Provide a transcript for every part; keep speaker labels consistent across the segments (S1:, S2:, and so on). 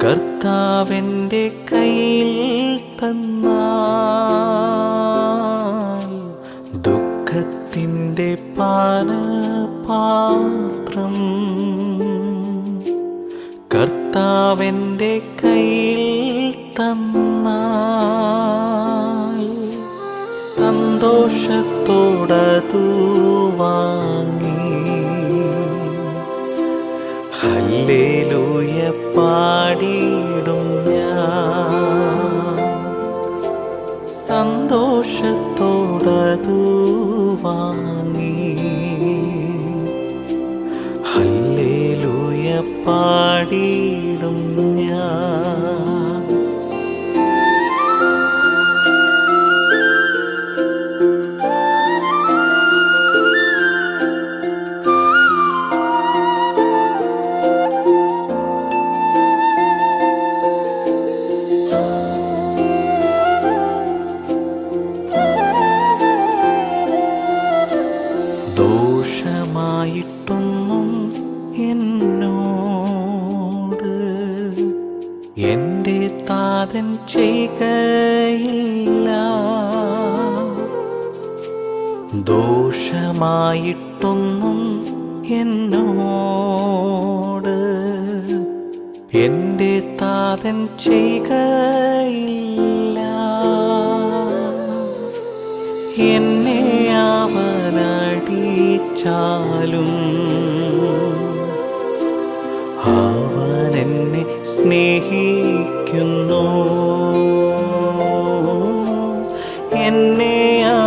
S1: കർത്താവെൻ്റെ കയ്യിൽ തന്നാൽ ദുഃഖത്തിൻ്റെ പാനപാത്രം കർത്താവെൻ്റെ കയ്യിൽ തന്നാൽ സന്തോഷത്തോടതു വാങ്ങി ഹല്ലേലൂയ പാടിയിടും ഞാൻ. സന്തോഷത്തോടതു വാങ്ങി ഹല്ലേലൂയ പാടിയിടും ഞാൻ. ദോഷമായിട്ടൊന്നും എന്നോട് എൻ്റെ താതൻ ചെയ്യുകയില്ല. ദോഷമായിട്ടൊന്നും എന്നോട് എൻ്റെ താതൻ ചെയ്യുകയില്ല. എന്നെ അവനടിച്ചാലും അവനെന്നെ സ്നേഹിക്കുന്നു. എന്നെ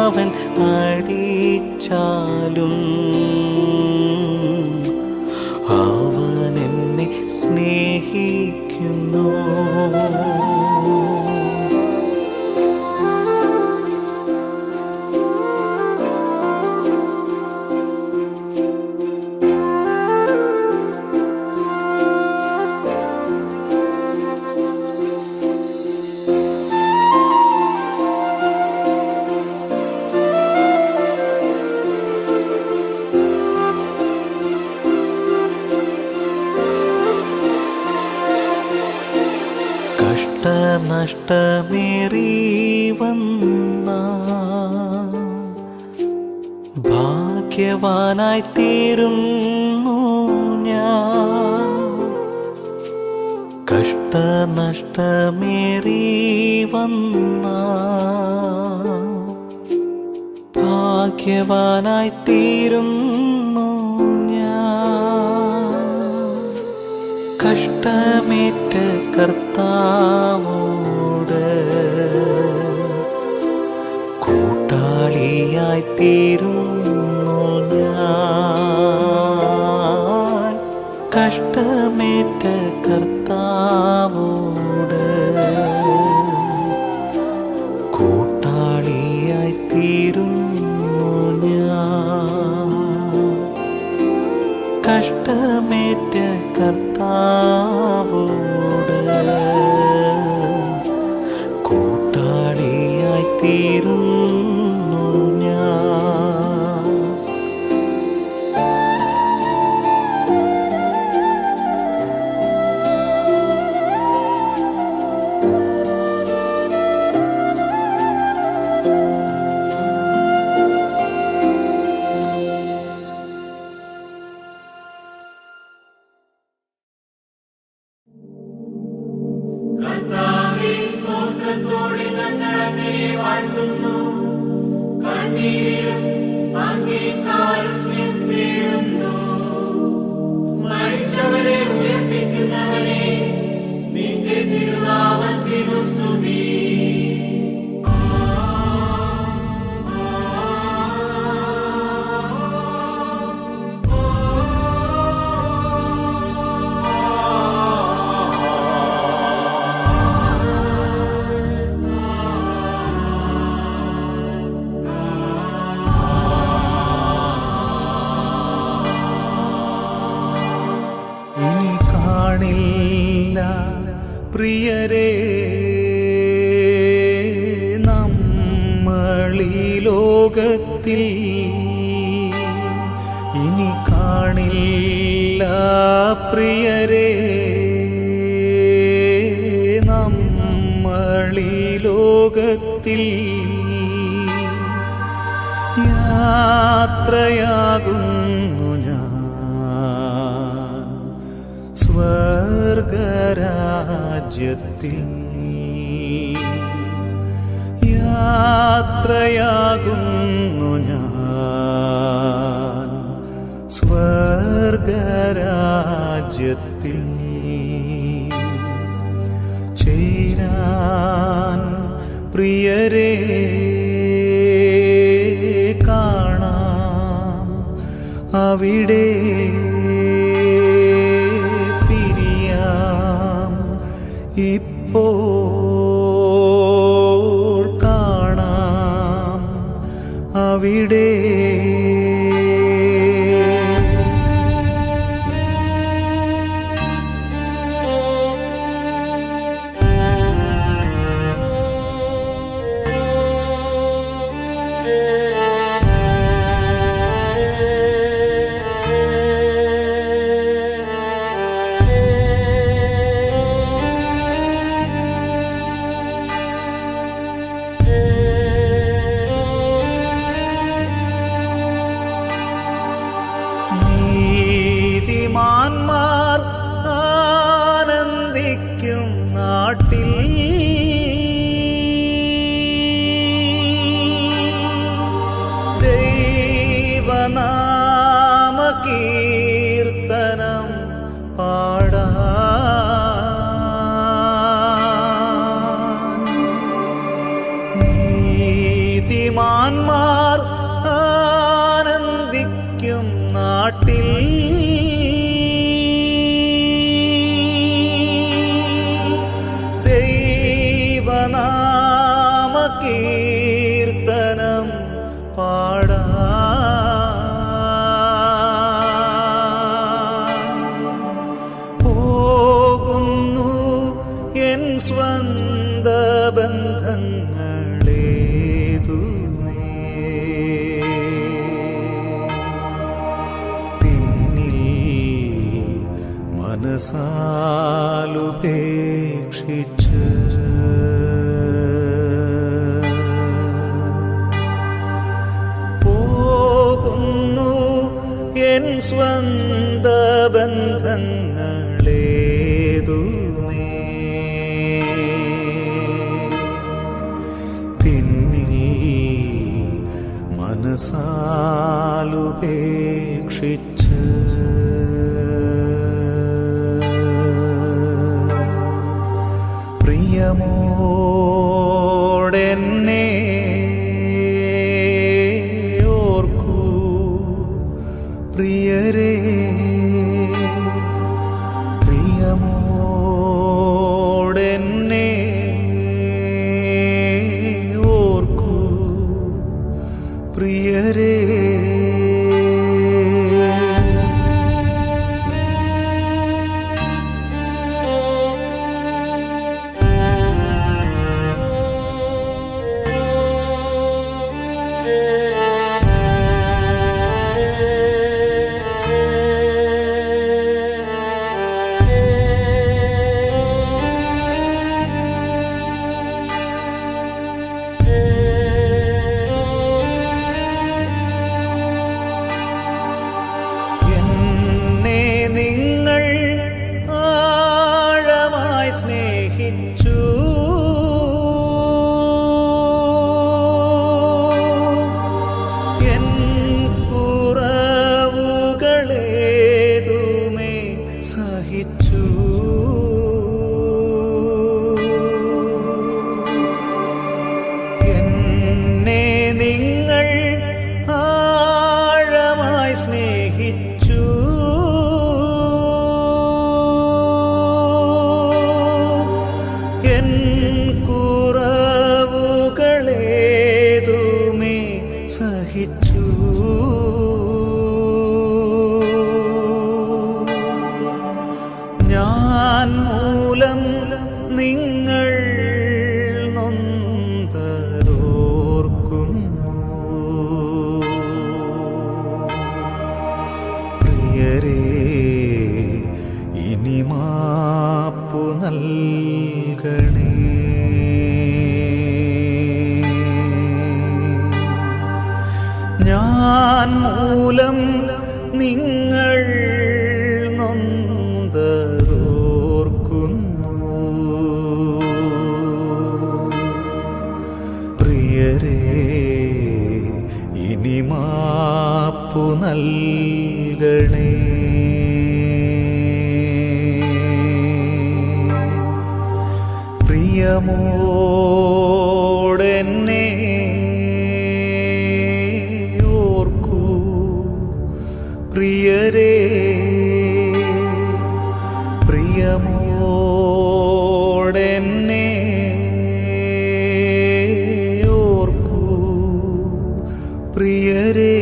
S1: അവൻ അടിച്ചാലും അവനെന്നെ സ്നേഹിക്കുന്നു. നഷ്ടമേറി വന്ന ഭാഗ്യവാനായി തീരുന്നു ഞാൻ. കഷ്ടനഷ്ടമേറി വന്ന ഭാഗ്യവാനായി തീരുന്നു ഞാൻ. കഷ്ടമേറ്റ കർത്താവോട് കൂട്ടാളിയായി തീരുന്നു ഞാൻ. കഷ്ടമേറ്റ കർത്താവോട് കൂട്ടാളിയായി തീരുന്നു ഞാൻ. കഷ്ടമേറ്റ കർത്താവോട് കൂട്ടാളിയായി തീരുന്നു ഞാൻ. പ്രിയരേ, നമ്മളീ ലോകത്തിൽ ഇനി കാണില്ല പ്രിയരേ. ലോകത്തിൽ യാത്രയാകുന്നു ഞാൻ സ്വർഗരാജ്യത്തിൽ. യാത്രയാകുന്നു ഞാൻ സ്വർഗരാജ്യത്തിൽ. ചേരാൻ പ്രിയരേ കാണാം അവിടെ, പിരിയാം ഇപ്പോൾ കാണാം അവിടെ. നീതിമാന്മാർ ആനന്ദിക്കും നാട്ടിൽ ദൈവനാമ കീർത്തനം പാടാൻ. നീതിമാന്മാർ ആനന്ദിക്കും നാട്ടിൽ ദൈവനാമ കീർത്തനം പാടാൻ. പോകുന്നു എൻ സ്വന്ത ബന്ധങ്ങളേതുമേ, പിന്നിൽ മനസാലുപേക്ഷിച്ച് പോകുന്നു എൻ സ്വന്ത ബന്ധങ്ങളേതുമേ, പിന്നിൽ മനസാലുപേക്ഷിച്ച്. പ്രിയമോടെന്നെ ഓർക്കൂ പ്രിയരേ, പ്രിയമോടെന്നെ ഓർക്കൂ പ്രിയരേ. നിങ്ങൾ ആഴമായി സ്നേഹിച്ചു, എൻ കുറവുകളേതുമേ സഹിച്ചു. എന്നെ നിങ്ങൾ ആഴമായി സ്നേഹിച്ചു, എൻ കുറവുകളേതുമേ സഹിച്ചു. ഞാൻ മൂലം നിങ്ങൾ നൊന്തതോർക്കുന്നു പ്രിയരേ, ഇനി മാപ്പു നൽകണേ. ഞാൻ മൂലം നിങ്ങൾ നൊന്തതോർക്കുന്നു. പ്രിയരേ, ഇനി മാപ്പു നൽകണേ. പ്രിയമോടെന്നെ ഓർക്കൂ പ്രിയരേ, പ്രിയമോടെന്നെ ഓർക്കൂ പ്രിയരേ.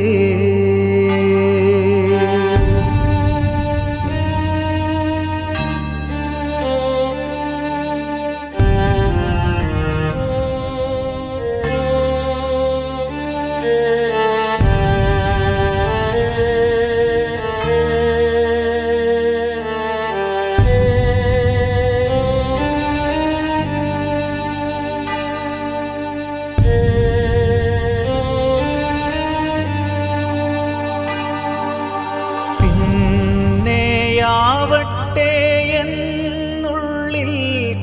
S1: പിന്നെയാവട്ടെ എന്നുള്ളിൽ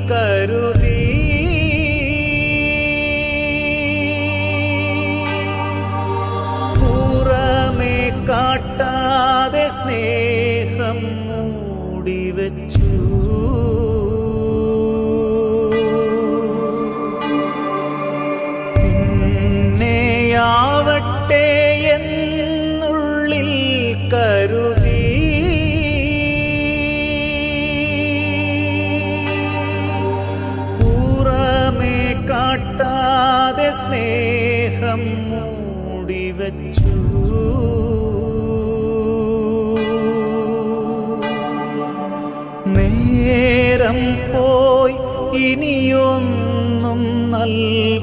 S1: കരുതി പുറമേ കാട്ടാതെ സ്നേഹം മൂടിവെച്ചു. പിന്നെയാവട്ടെ എന്നുള്ളിൽ കരുതി പുറമേ കാട്ടാതെ സ്നേഹം മൂടിവെച്ചു. നേരം പോയി ഇനിയൊന്നും നൽകുവാനാവില്ല.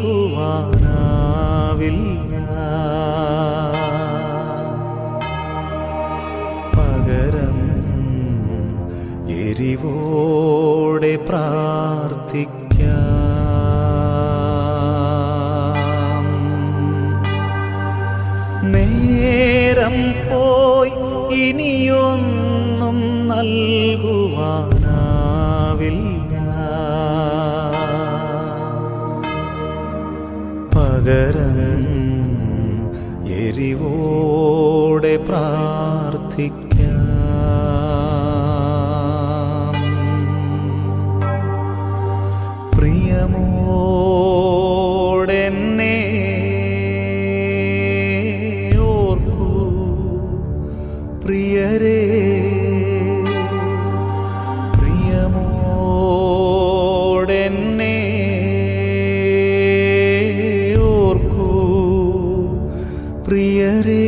S1: പകരം എരിവോടെ പ്രാർത്ഥിക്കാം. നേരം പോയി ഇനിയൊന്നും നൽകുവാനാവില്ല. പകരം എരിവോടെ പ്രാർത്ഥിക്കാം. പ്രിയമോടെന്നെ ഓർക്കൂ പ്രിയരേ, പ്രിയമോടെന്നെ ഓർക്കൂ പ്രിയരേ.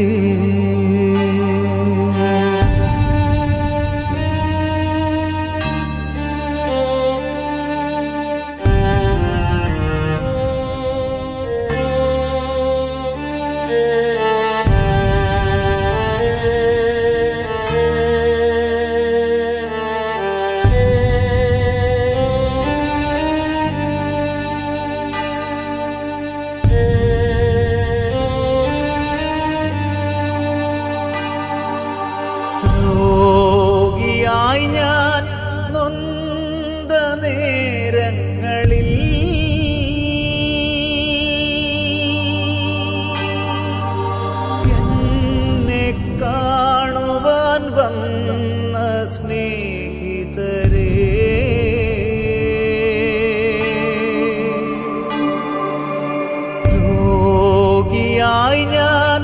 S1: രോഗിയായി ഞാൻ നൊന്ത നേരങ്ങളിൽ എന്നെ കാണുവാൻ വന്ന സ്നേഹിതരേ, രോഗിയായി ഞാൻ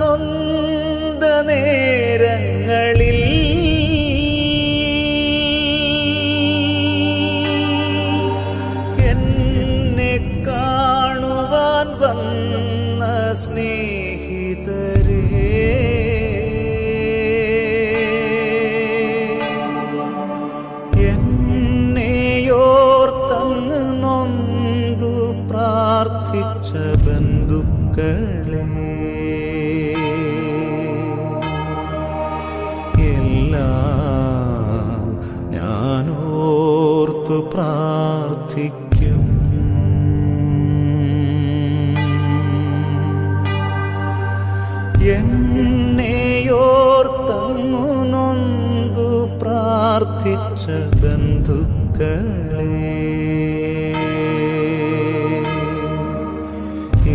S1: നൊന്ത നേരങ്ങളിൽ എന്നെ കാണുവാൻ വന്ന സ്നേഹിതരേ, എന്നെയോർത്തങ്ങ് നൊന്തു പ്രാർത്ഥിച്ച ബന്ധുക്കളെ എല്ലാം ഞാനോർത്തു പ്രാർത്ഥിക്കും. എന്നെയോർത്തങ്ങു നൊന്തു പ്രാർത്ഥിച്ച ബന്ധുക്കളെ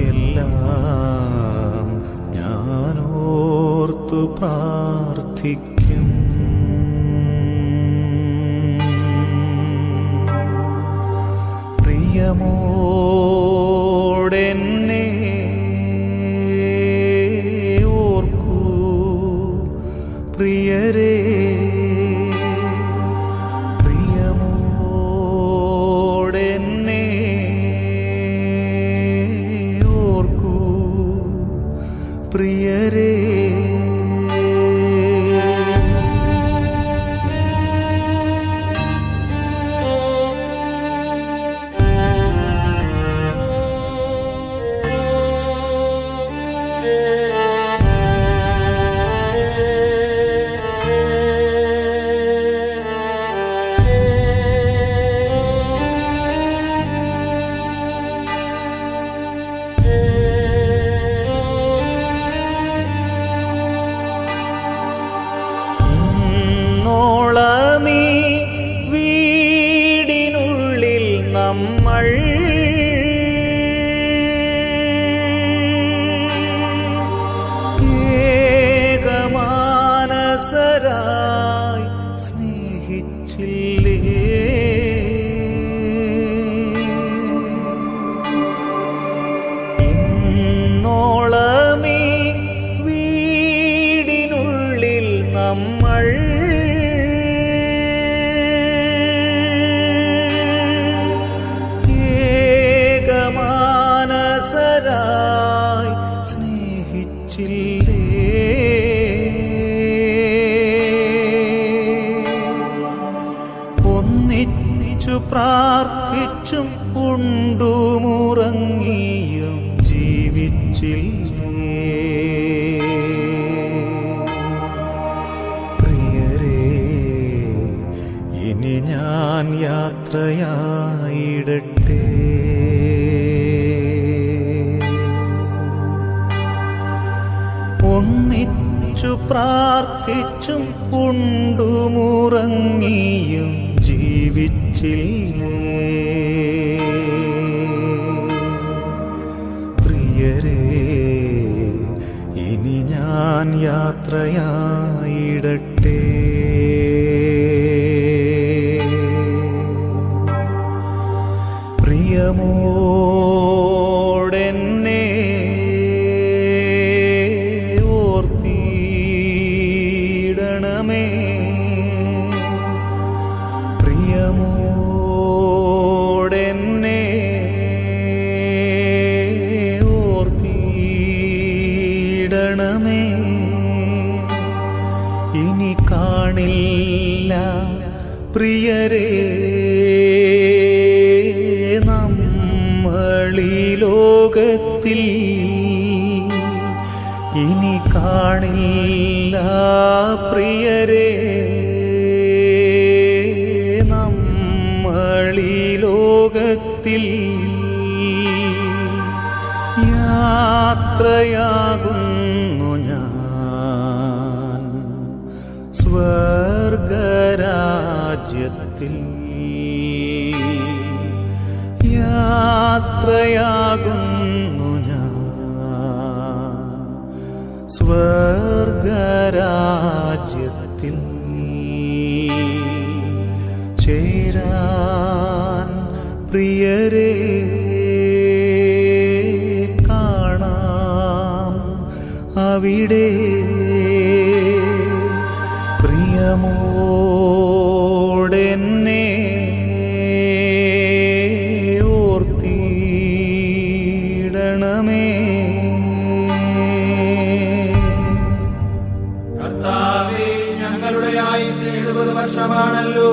S1: എല്ലാം ഞാനോർത്തു പ്രാർത്ഥിക്കും. പ്രിയമോടെന്നെ ഓർക്കൂ പ്രിയരേ, പ്രിയമോടെന്നെ ഓർക്കൂ പ്രിയരേ. ഇന്നോളമീ വീടിനുള്ളിൽ നമ്മൾ ഏകമാനസരായി സ്നേഹിച്ചില്ലേ? ഇന്നോളമീ വീടിനുള്ളിൽ നമ്മൾ ഏകമാനസരായി സ്നേഹിച്ചില്ലേ? ഒന്നിച്ചു പ്രാർത്ഥിച്ചും ഉണ്ടുമുറങ്ങിയും ജീവിച്ചില്ലേ? പ്രിയരേ, ഇനി ഞാൻ യാത്രയായിടട്ടെ. ഒന്നിച്ചു പ്രാർത്ഥിച്ചും ഉണ്ടുമുറങ്ങിയും ജീവിച്ചില്ലേ? പ്രിയരേ, ഇനി ഞാൻ യാത്രയായിടട്ടെ. പ്രിയമോടെന്നെ ഓർത്തിടണമേ, പ്രിയമോടെന്നെ ഓർത്തിടണമേ. ഇനി കാണില്ല പ്രിയരേ നമ്മളീ ലോകത്തിൽ, ഇനി കാണില്ല പ്രിയരേ നമ്മളീ ലോകത്തിൽ. യാത്രയാകുന്നു ഞാൻ സ്വർഗരാജ്യത്തിൽ, യാത്രയാകുന്നു ഞാൻ സ്വർഗരാജ്യത്തിൽ. ചേരാൻ പ്രിയരേ കാണാം അവിടെ. പ്രിയമോടെന്നെ ഓർത്തിടണമേ.
S2: കർത്താവേ, ഞങ്ങളുടെ ആയുസ് 70 വർഷമാണല്ലോ,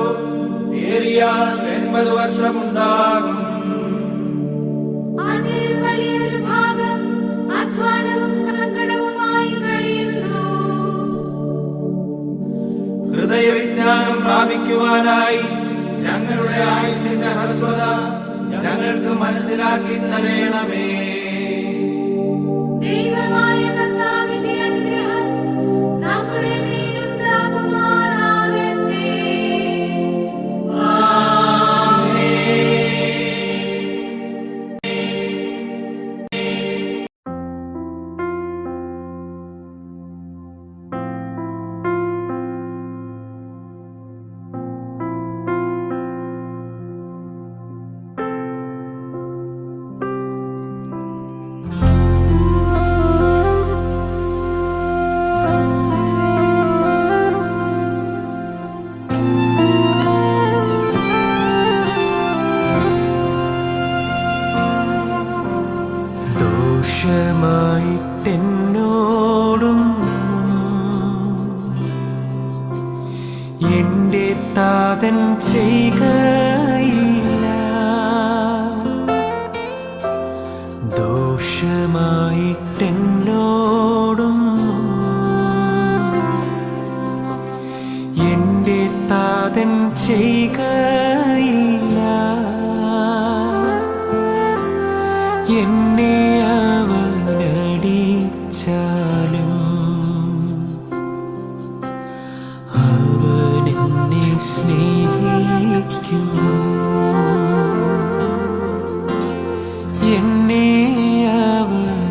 S2: ഏറിയാൽ 80 വർഷമുണ്ടാകും.
S3: അതിൽ വലിയൊരു ഭാഗം അധ്വാനവും സങ്കടവുമായി കഴിയുന്നു.
S2: ഹൃദയവിജ്ഞാനം പ്രാപിക്കുവാനായി ഞങ്ങളുടെ ആയുസിന്റെ ഹ്രസ്വത ഞങ്ങൾക്ക് മനസ്സിലാക്കി തരണമേ.
S3: ദൈവമായ കർത്താവിന്റെ
S4: താതൻ ചെയ്യുകയില്ല. ദോഷമായിട്ടെന്നോടൊന്നും എന്റെ താതൻ ചെയ്യുകയില്ല. എന്നെ അവനടിച്ചാലും അവനെന്നെ സ്നേഹിക്കുന്നു. എന്നെ അവനടിച്ചാലും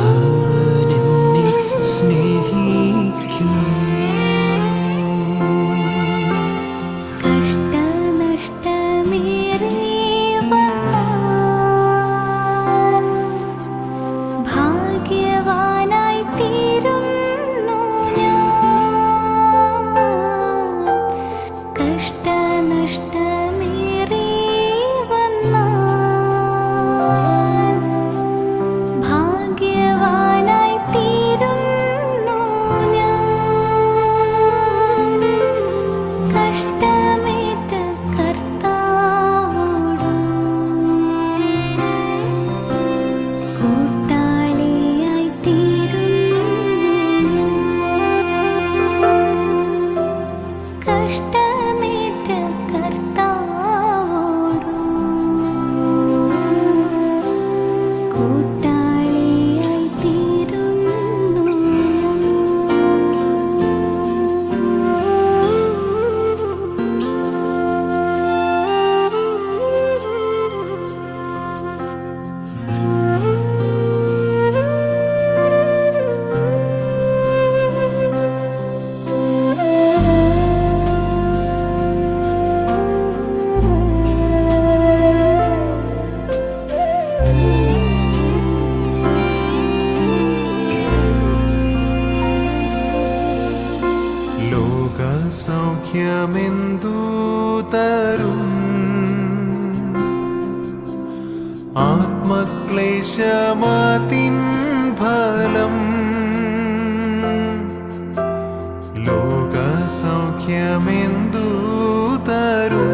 S4: അവനെന്നെ സ്നേഹിക്കുന്നു. സൗഖ്യമെന്തു തരും? ആത്മക്ലേശമതിൻ ഫലം. ലോക സൗഖ്യമെന്തു തരും?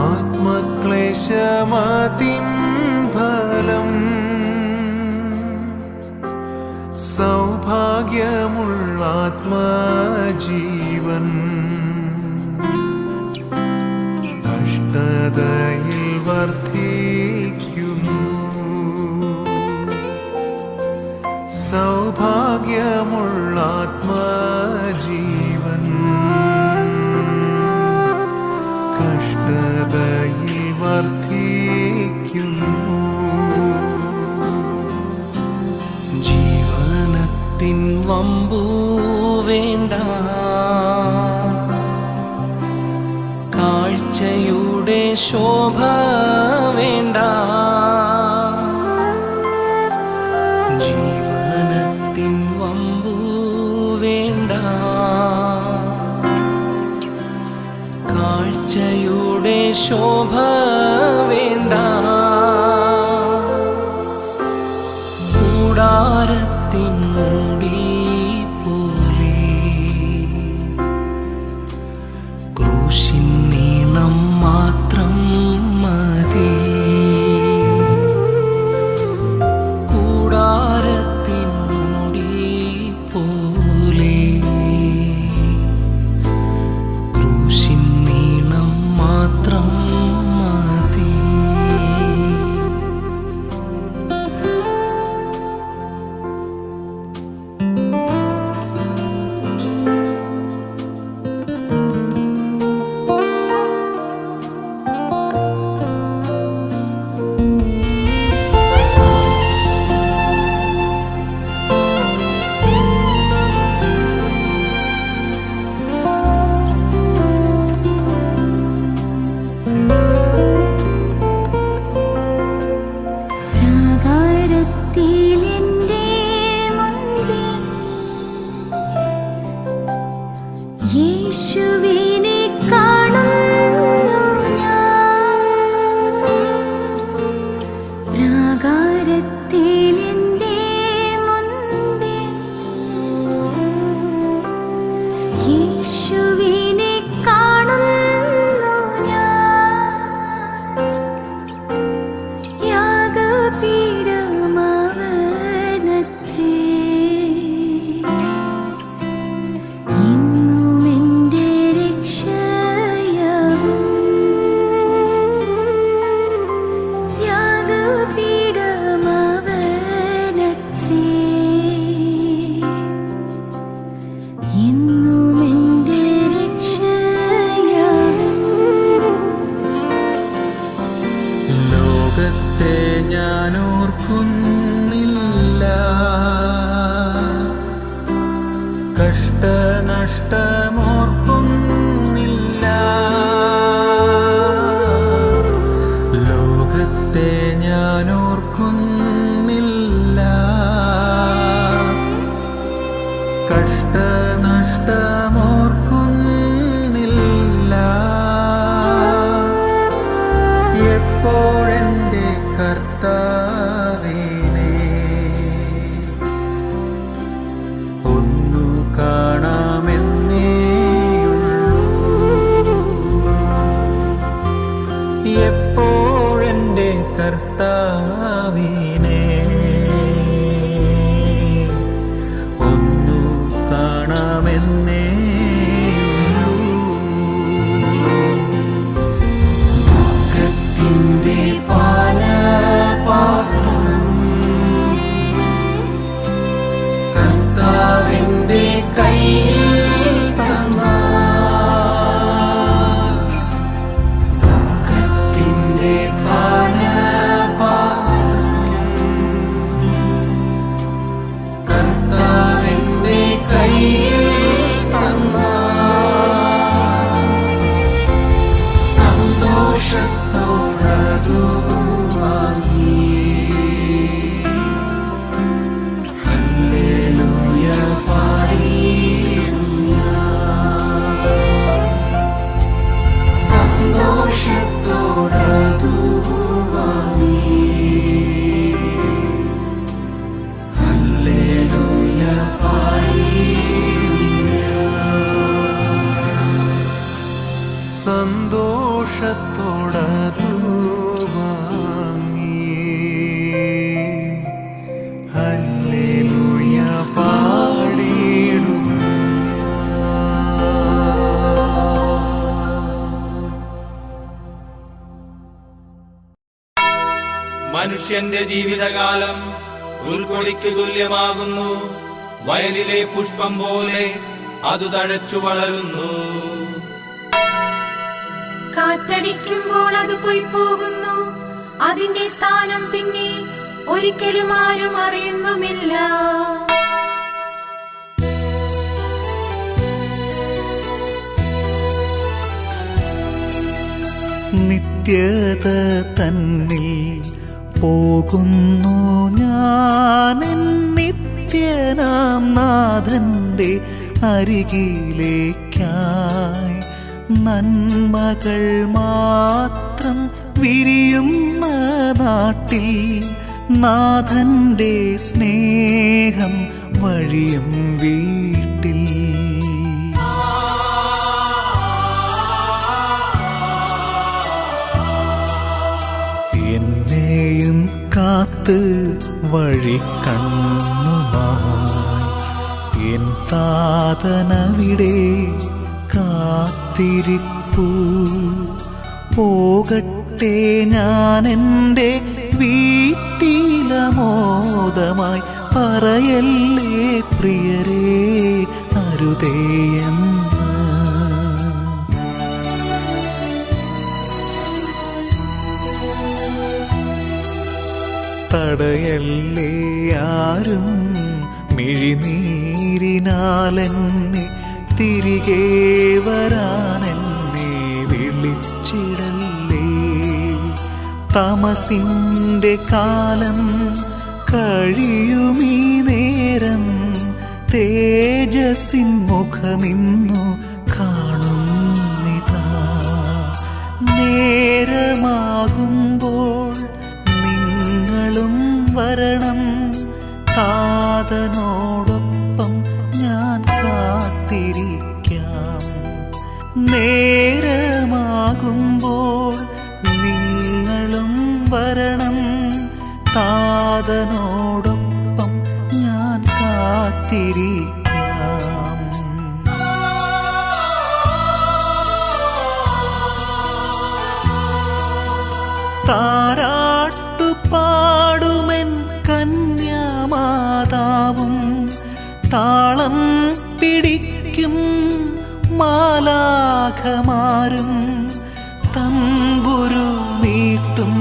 S4: ആത്മക്ലേശമതിൻ ഫലം. സൗഭാഗ്യമുള്ള ആത്മജീവൻ കഷ്ടതയിൽ വർദ്ധിക്കുന്നു. സൗഭാഗ്യമുള്ള ആത്മജീവൻ കഷ്ടതയിൽ വർദ്ധിക്കുന്നു.
S5: ജീവനത്തിൻ വമ്പു വേണ്ട, കാഴ്ചയുടെ ശോഭ വേണ്ട. ജീവനത്തിൻ വമ്പു വേണ്ട, കാഴ്ചയുടെ ശോഭ വേണ്ട. കൂടാരത്തിൻ മൂടി പോലെ ക്രൂശിൻ നീളം മാത്രം മതി. കൂടാരത്തിൻ മൂടി പോലെ ക്രൂശിൻ നീളം മാത്രം മതി.
S3: യേശുവിനെ കാണുന്നു ഞാൻ. പ്രാകാരത്തിൽ എൻ്റെ എന്നും എൻ്റെ രക്ഷയവൻ.
S1: ലോകത്തെ ഞാൻ ഓർക്കുന്നില്ല, കഷ്ടനഷ്ടമോർക്കുന്നില്ല. ലോകത്തെ ഞാൻ ഓർക്കുന്നില്ല, കഷ്ടനഷ്ടമോർക്കുന്നില്ല. എപ്പോഴെൻ്റെ കർത്താവിനെ ഒന്നു കാണാമെന്നേയുള്ളൂ. എപ്പോഴെൻ്റെ കർത്താവിനെ ഒന്നു കാണാമെന്നേയുള്ളൂ. ദുഃഖത്തിൻ്റെ പാനപാത്രം കർത്താവിൻ്റെ കയ്യിൽ തന്നാൽ, ദുഃഖത്തിൻ്റെ പാനപാത്രം കർത്താവിൻ്റെ കയ്യിൽ തന്നാൽ, സന്തോഷത്തോടതു വാങ്ങി ഹല്ലേലൂയ പാടിയിടും ഞാൻ. സന്തോഷത്തോടതു വാങ്ങി ഹല്ലേലൂയ പാടിയിടും ഞാൻ. സന്തോഷത്തോടതു വാങ്ങി ഹല്ലേലൂയ പാടിയിടും
S2: മനുഷ്യന്റെ ജീവിതകാലം ഉൾക്കൊടിക്ക് തുല്യമാകുന്നു. വയലിലെ പുഷ്പം പോലെ അത് തഴച്ചു വളരുന്നു.
S3: കാറ്റടിക്കുമ്പോൾ അത് പോയി പോകുന്നു, അതിന്റെ സ്ഥാനം പിന്നെ ഒരിക്കലും ആരും അറിയുന്നുമില്ല.
S1: നിത്യത തന്നിൽ പോകുന്നു ഞാൻ, നിത്യനാം നാഥന്റെ അരികിലേക്കായി. നന്മകൾ മാത്രം വിരിയുന്ന നാട്ടിൽ നാഥന്റെ സ്നേഹം വഴിയും വീട്ടിൽ. എന്നെയും കാത്ത് വഴി കണ്ണുമായി എൻ താതനവിടെ കാത്തിരിപ്പു. പോകട്ടെ ഞാൻ എൻ്റെ വീട്ടിലമോദമായി, പറയല്ലേ പ്രിയരേ അരുതേയെന്ന്. തടയല്ലേ ആരും മിഴിനീരിനാലെന്നെ, തിരികെ വരാനെന്നെ വിളിച്ചിടല്ലേ. തമസിൻ്റെ കാലം കഴിയുമീ നേരം, തേജസ്സിൻ മുഖമിന്നു കാണുന്നിതാ. നേരമാകുമ്പോൾ നിങ്ങളും വരണം, താതനോടൊപ്പം ഞാൻ കാത്തിരിക്കാം. നേരമാകുമ്പോൾ നിങ്ങളും വരണം, താതനോടൊപ്പം ഞാൻ കാത്തിരിക്കാം. താരാട്ടുപാടുമെൻ കന്യാമാതാവും താളം പിടിക്കും മാലാഖമാരും തമ്പുരു മീട്ടും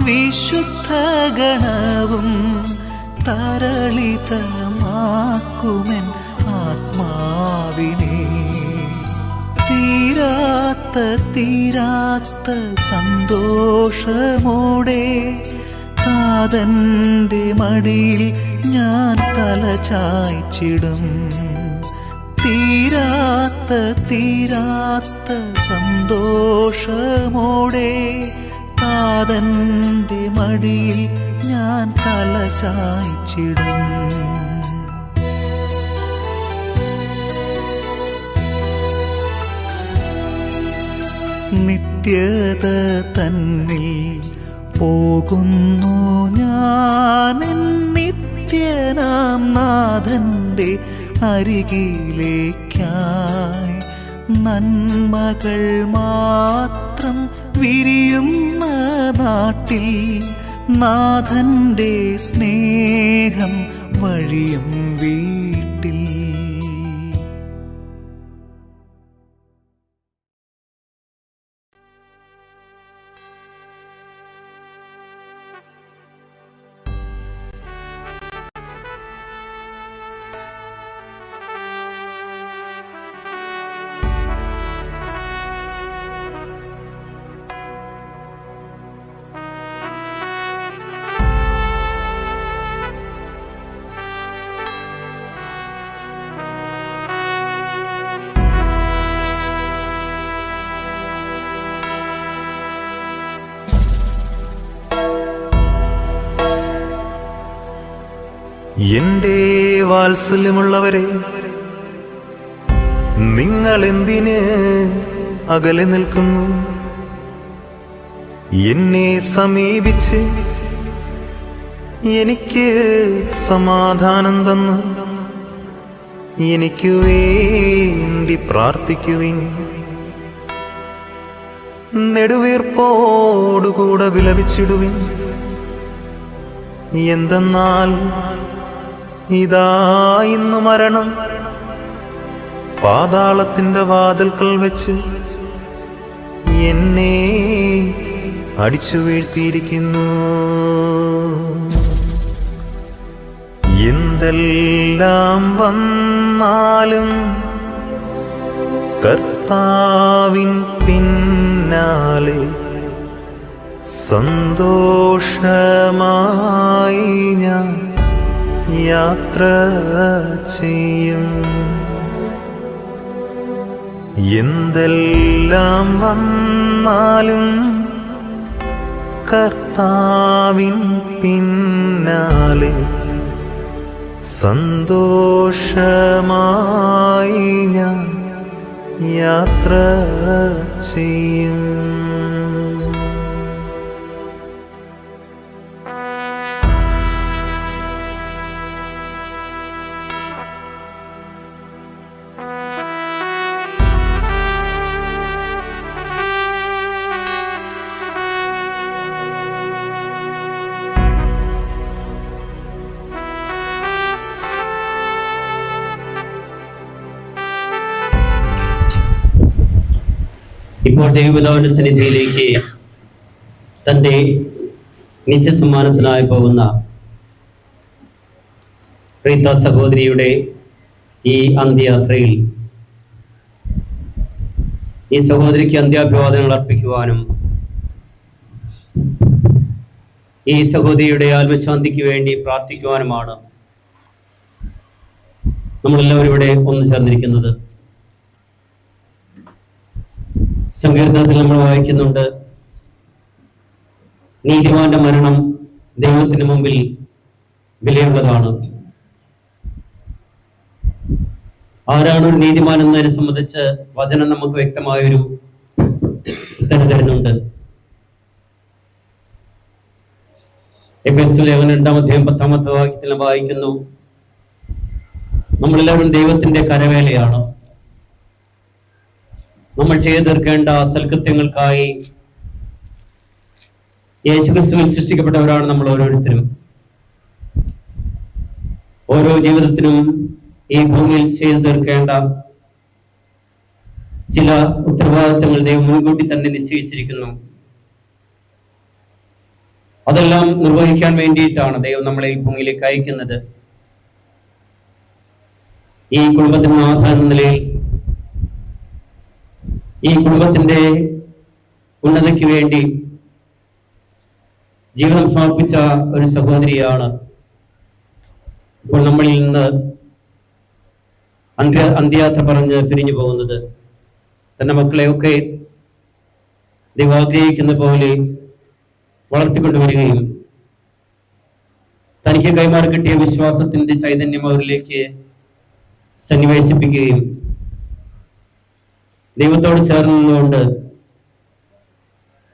S1: വിശുദ്ധ ഗണവും തരളിതമാക്കുമെൻ ആത്മാവിനെ. തീരാത്ത സന്തോഷമോടെ താതന്റെ മടിയിൽ ഞാൻ തല ചായ്ച്ചിടും. തീരാത്ത സന്തോഷമോടെ താതന്റെ മടിയിൽ ഞാൻ തല ചായ്ച്ചിടും. നിത്യത തന്നിൽ പോകുന്നു ഞാൻ നിത്യനാം നാഥന്റെ അരികിലേക്കായി. നന്മകൾ മാത്രം വിരിയുന്ന നാട്ടിൽ നാഥന്റെ സ്നേഹം വഴിയും വീട്ടിൽ.
S4: എന്റെ വാത്സല്യമുള്ളവരെ, നിങ്ങൾ എന്തിന് അകലെ നിൽക്കുന്നു? എന്നെ സമീപിച്ച് എനിക്ക് സമാധാനം തന്ന് എനിക്ക് വേണ്ടി പ്രാർത്ഥിക്കുവിൻ. നെടുവീർപ്പോടുകൂടെ വിലപിച്ചിടുവിൻ. എന്തെന്നാൽ ഇതാ ഇന്നു മരണം പാതാളത്തിന്റെ വാതിൽക്കൽ വെച്ച് എന്നെ അടിച്ചു വീഴ്ത്തിയിരിക്കുന്നു. എന്തെല്ലാം വന്നാലും കർത്താവിൻ പിന്നാലെ സന്തോഷമായി ഞാൻ യാത്ര ചെയ്യും. എന്തെല്ലാം വന്നാലും കർത്താവിൻ പിന്നാലെ സന്തോഷമായി ഞാൻ യാത്ര ചെയ്യും.
S6: ഇപ്പോൾ ദൈവപിതാവിന്റെ സന്നിധിയിലേക്ക് തൻ്റെ നിത്യസമ്മാനത്തിനായി പോകുന്ന പ്രീത സഹോദരിയുടെ ഈ അന്ത്യയാത്രയിൽ ഈ സഹോദരിക്ക് അന്ത്യാഭിവാദനങ്ങൾ അർപ്പിക്കുവാനും ഈ സഹോദരിയുടെ ആത്മശാന്തിക്ക് വേണ്ടി പ്രാർത്ഥിക്കുവാനുമാണ് നമ്മളെല്ലാവരും ഇവിടെ ഒന്നു ചേർന്നിരിക്കുന്നത്. സങ്കീർത്തനത്തിൽ നമ്മൾ വായിക്കുന്നുണ്ട്, നീതിമാന്റെ മരണം ദൈവത്തിന് മുമ്പിൽ വിലയുള്ളതാണ്. ആരാണ് ഒരു നീതിമാൻ എന്നതിനെ സംബന്ധിച്ച് വചനം നമുക്ക് വ്യക്തമായൊരു ഉത്തരം തരുന്നുണ്ട്. എഫെസ്യർ ലേഖനം 2-10 വാക്യത്തിൽ വായിക്കുന്നു, നമ്മളെല്ലാവരും ദൈവത്തിന്റെ കരവേലയാണ്. നമ്മൾ ചെയ്തു തീർക്കേണ്ട സൽകൃത്യങ്ങൾക്കായി യേശുക്രിസ്തുവിൽ സൃഷ്ടിക്കപ്പെട്ടവരാണ് നമ്മൾ ഓരോരുത്തരും. ഓരോ ജീവിതത്തിനും ഈ ഭൂമിയിൽ ചെയ്തു തീർക്കേണ്ട ചില ഉത്തരവാദിത്തങ്ങൾ ദൈവം മുൻകൂട്ടി തന്നെ നിശ്ചയിച്ചിരിക്കുന്നു. അതെല്ലാം നിർവഹിക്കാൻ വേണ്ടിയിട്ടാണ് ദൈവം നമ്മളെ ഈ ഭൂമിയിലേക്ക് അയക്കുന്നത്. ഈ കുടുംബത്തിന് നാഥ എന്ന നിലയിൽ ഈ കുടുംബത്തിന്റെ ഉന്നതിക്ക് വേണ്ടി ജീവിതം സമർപ്പിച്ച ഒരു സഹോദരിയാണ് ഇപ്പോൾ നമ്മളിൽ നിന്ന് അന്ത്യയാത്ര പറഞ്ഞ് പിരിഞ്ഞു പോകുന്നത്. തന്റെ മക്കളെയൊക്കെ ദൈവം ആഗ്രഹിക്കുന്ന പോലെ വളർത്തിക്കൊണ്ടുവരികയും തനിക്ക് കൈമാറി കിട്ടിയ വിശ്വാസത്തിന്റെ ചൈതന്യം അവരിലേക്ക് സന്നിവേശിപ്പിക്കുകയും ദൈവത്തോട് ചേർന്ന് നിന്നുകൊണ്ട്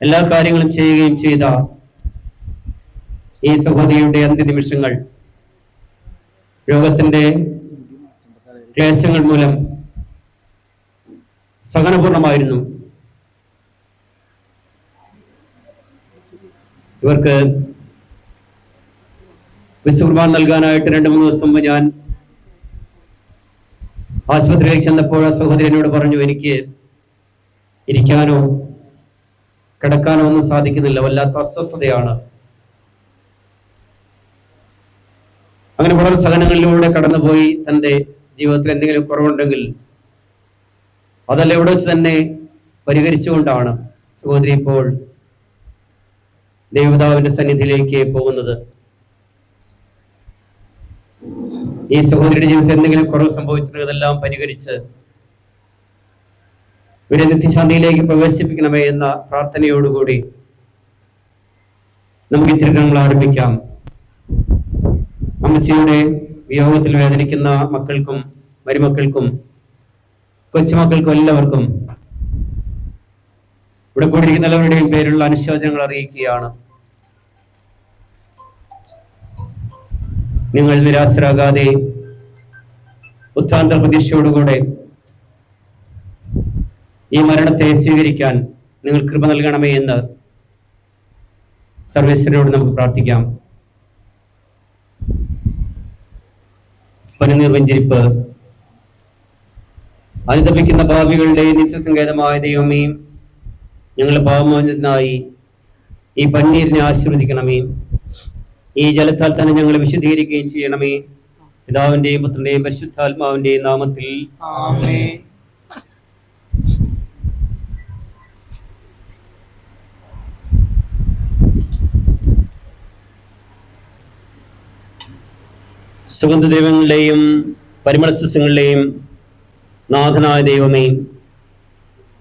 S6: എല്ലാ കാര്യങ്ങളും ചെയ്യുകയും ചെയ്ത ഈ സഹോദരിയുടെ അന്ത്യനിമിഷങ്ങൾ രോഗത്തിന്റെ ക്ലേശങ്ങൾ മൂലം സഹനപൂർണമായിരുന്നു. ഇവർക്ക് വിശുദ്ധ നൽകാനായിട്ട് 2-3 ദിവസം മുമ്പ് ഞാൻ ആശുപത്രിയിൽ ചെന്നപ്പോൾ ആ സഹോദരനോട് പറഞ്ഞു, എനിക്ക് ഇരിക്കാനോ കിടക്കാനോ ഒന്നും സാധിക്കുന്നില്ല, വല്ലാത്ത അസ്വസ്ഥതയാണ്. അങ്ങനെ വളരെ സഹനങ്ങളിലൂടെ കടന്നുപോയി തൻ്റെ ജീവിതത്തിൽ എന്തെങ്കിലും കുറവുണ്ടെങ്കിൽ അതെല്ലാം ഇവിടെ വെച്ച് തന്നെ പരിഹരിച്ചുകൊണ്ടാണ് സഹോദരി ഇപ്പോൾ ദൈവപിതാവിന്റെ സന്നിധിയിലേക്ക് പോകുന്നത്. ഈ സഹോദരിയുടെ ജീവിതത്തിൽ എന്തെങ്കിലും കുറവ് സംഭവിച്ചിട്ടുണ്ടെങ്കിൽ അതെല്ലാം പരിഹരിച്ച് ഇവിടെ നിത്യശാന്തിയിലേക്ക് പ്രവേശിപ്പിക്കണമേ എന്ന പ്രാർത്ഥനയോടുകൂടി നമുക്ക് ഈ തിരുക്കങ്ങൾ ആരംഭിക്കാം. അമ്മച്ചിയുടെ വിയോഗത്തിൽ വേദനിക്കുന്ന മക്കൾക്കും മരുമക്കൾക്കും കൊച്ചുമക്കൾക്കും എല്ലാവർക്കും ഇവിടെ കൂടിയിരിക്കുന്ന എല്ലാവരുടെയും പേരിലുള്ള അനുശോചനങ്ങൾ അറിയിക്കുകയാണ്. നിങ്ങൾ നിരാശരാകാതെ ഉത്ഥാന പ്രതീക്ഷയോടുകൂടെ ഈ മരണത്തെ സ്വീകരിക്കാൻ നിങ്ങൾ കൃപ നൽകണമേ എന്ന് സർവേശ്വരനോട് നമുക്ക് പ്രാർത്ഥിക്കാം. പനിനീർ വെഞ്ചരിപ്പ് അനുതപിക്കുന്ന പാപികളുടെ നിത്യസങ്കേതമായ ദൈവമേ, ഞങ്ങളുടെ പാപമോചനത്തിനായി ഈ പന്നീരിനെ ആശീർവദിക്കണമേ. ഈ ജലത്താൽ തന്നെ ഞങ്ങളെ വിശുദ്ധീകരിക്കുകയും ചെയ്യണമേ. പിതാവിന്റെയും പുത്രന്റെയും പരിശുദ്ധാത്മാവിന്റെയും നാമത്തിൽ ആമേൻ. സുഗന്ധദ്രവ്യങ്ങളുടെയും പരിമള സസ്യങ്ങളുടെയും നാഥനായ ദൈവമേ,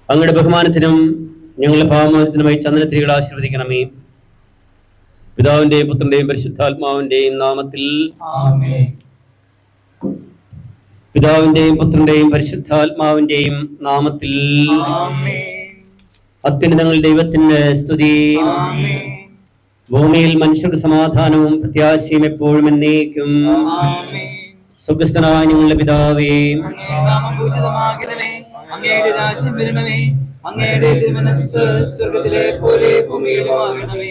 S6: അങ്ങയുടെ ബഹുമാനത്തിനും ഞങ്ങളുടെ പാപമോചനത്തിനുമായി ചന്ദനത്തിരികൾ ആശീർവദിക്കണമേ. പിതാവിന്റെയും പുത്രന്റെയും പരിശുദ്ധാത്മാവിന്റെയും നാമത്തിൽ ആമേൻ. പിതാവിന്റെയും പുത്രന്റെയും പരിശുദ്ധാത്മാവിന്റെയും നാമത്തിൽ ആമേൻ. അത്യുന്നതങ്ങൾ ദൈവത്തിന്റെ സ്തുതി. ആമേൻ. ഭൂമിയിൽ മനുഷ്യർക്ക് സമാധാനവും പ്രത്യാശയും എപ്പോഴും എന്നേക്കും. സ്വർഗ്ഗസ്ഥനായ ഞങ്ങളുടെ പിതാവേ,
S7: അങ്ങയുടെ രാജ്യം വരണമേ, അങ്ങയുടെ തിരുമനസ്സ് സ്വർഗ്ഗത്തിലെ പോലെ ഭൂമിയിലുമാകണമേ.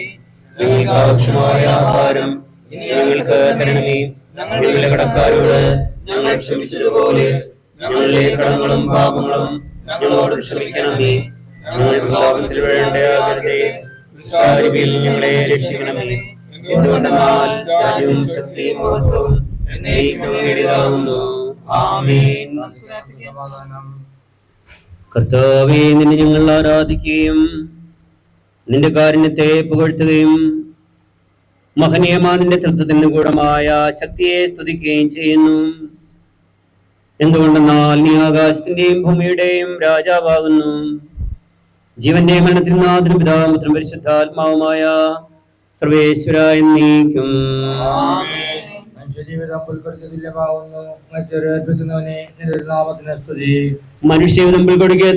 S6: ഞങ്ങൾക്ക് ആവശ്യമായ ആഹാരം ഞങ്ങൾക്ക് തരണമേ. ഞങ്ങളുടെ കടക്കാരോട് ഞങ്ങൾ ക്ഷമിച്ചതുപോലെ ഞങ്ങളുടെ കടങ്ങളും പാപങ്ങളും ഞങ്ങളോട് ക്ഷമിക്കണമേ. ഞങ്ങൾക്ക് പാപത്തിൽ വീഴേണ്ടയാകരുതേ, ഞങ്ങളെ രക്ഷിക്കണമേ. എന്തുകൊണ്ടെന്നാൽ രാജ്യവും ശക്തിയും മഹത്വവും എന്നേക്കും എഴുതാവുന്നു. ആമേൻ. കർത്താവേ, നിന്നെ ഞങ്ങൾ ആരാധിക്കുകയും നിന്റെ കാരുണ്യത്തെ പുകഴ്ത്തുകയും മഹനീയമായ നിന്റെ തൃത്വത്തിന് ഗൂഢമായ ശക്തിയെ സ്തുതിക്കുകയും ചെയ്യുന്നു. എന്തുകൊണ്ടെന്നാൽ നീ ആകാശത്തിന്റെയും ഭൂമിയുടെയും രാജാവാകുന്നു. ജീവന്റെയും മരണത്തിനും നാഥനും പിതാവും പുത്രനും പരിശുദ്ധാത്മാവുമായ സർവേശ്വര എന്നേക്കും. മനുഷ്യജീവിതം പുൽക്കൊടിക്ക്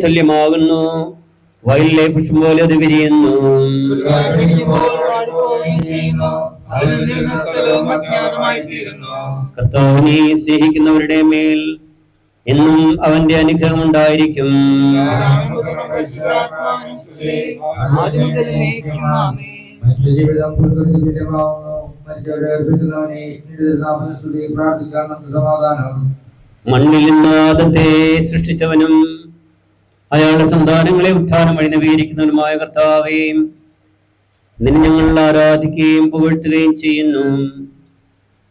S6: തുല്യമാകുന്നു. വയലിലെ പുഷ്പം പോലെ അത് വിരിയുന്നു. കർത്താവിനെ സ്നേഹിക്കുന്നവരുടെ മേൽ എന്നും അവന്റെ അനുഗ്രഹം ഉണ്ടായിരിക്കും. മണ്ണിൽ നിന്ന് ആദത്തെ സൃഷ്ടിച്ചവനും അയാളുടെ സന്താനങ്ങളെ ഉത്ഥാനം വഴി നവീകരിക്കുന്നവനുമായ കർത്താവേ, നിന്നെ ഞങ്ങൾ ആരാധിക്കുകയും പുകഴ്ത്തുകയും ചെയ്യുന്നു.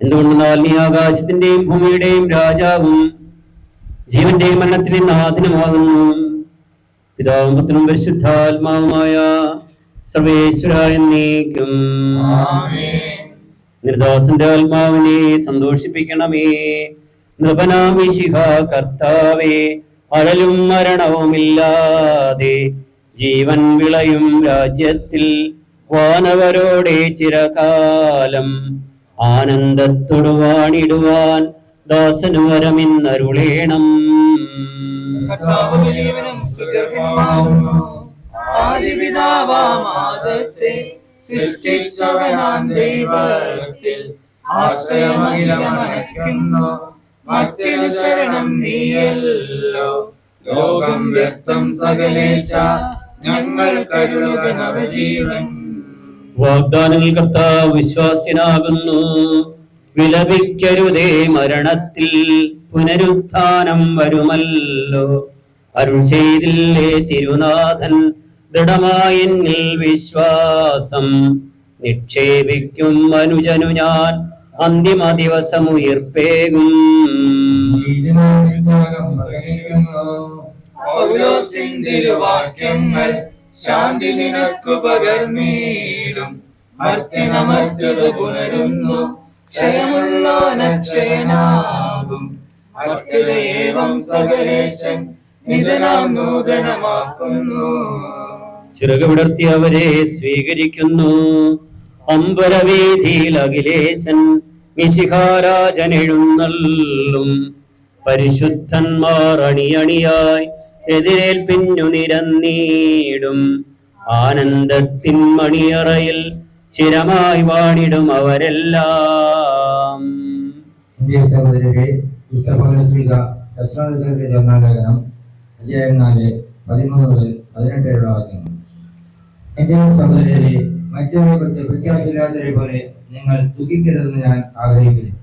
S6: എന്തുകൊണ്ടെന്നാൽ നീ ആകാശത്തിന്റെയും ഭൂമിയുടെയും രാജാവും ജീവന്റെയും മരണത്തിന്റെയും നാഥനുമാകുന്നു. പിതാവും പുത്രനും പരിശുദ്ധാത്മാവുമായ സർവേശ്വര എന്നേക്കും. നിർദാസന്റെ ആത്മാവിനെ സന്തോഷിപ്പിക്കണമേ. നൃപനാമിശിഹ കർത്താവേ, അഴലും മരണവുമില്ലാതെ ജീവൻ വിളയും രാജ്യത്തിൽ വാനവരോടെ ചിരകാലം ആനന്ദത്തൊടുവാണിടുവാൻ ദാസനു വരമിന്നരുളേണം.
S7: ആദിപിതാവാമാദത്തെ സൃഷ്ടിച്ചവനാം ദൈവത്തിൽ ആശ്രയമനയ്ക്കുന്നു. മറ്റൊരു ശരണം നീയല്ലോ. ലോകം വ്യക്തം സകലേശ, ഞങ്ങൾ കരുളുക നവജീവൻ.
S6: വാഗ്ദാനങ്ങൾ കർത്താവ് വിശ്വാസ്യനാകുന്നു. വിലപിക്കരുതേ, മരണത്തിൽ പുനരുത്ഥാനം വരുമല്ലോ. അരുൾ ചെയ്തില്ലേ തിരുനാഥൻ, ദൃഢമായെന്നിൽ വിശ്വാസം നിക്ഷേപിക്കും അനുജനു ഞാൻ അന്തിമ ദിവസം ഉയിർപ്പേകും.
S7: വാക്യങ്ങൾ ശാന്തി നിനക്കു പകർന്നീടും. മർത്തിനമർത്തത് പുണരുന്നു, ക്ഷയമുള്ളോനക്ഷയനാകും. മർത്യതയേവം സകലേശൻ നിതനാം നൂതനമാക്കുന്നു.
S6: ചിറക് വിടർത്തി അവരെ സ്വീകരിക്കുന്നു. അമ്പരവേദിയിൽ അഖിലേശൻ മിശിഹാരാജൻ എഴുന്നള്ളും. പരിശുദ്ധന്മാർ അണിയണിയായി എതിരേൽപ്പിഞ്ഞു നിരന്നീടും. ആനന്ദത്തിൻ മണിയറയിൽ ചിരമായി വാണിടും അവരെല്ലാം.
S8: സഹോദരരെ, ലേഖനം അധ്യായം 4 13 മുതൽ 18 വാക്യങ്ങൾ. എന്റെ സഹോദരരെ, മറ്റവരെ കുറിച്ച് പ്രത്യാശയില്ലാത്തവരെ പോലെ നിങ്ങൾ ദുഃഖിക്കരുതെന്ന് ഞാൻ ആഗ്രഹിക്കുന്നു.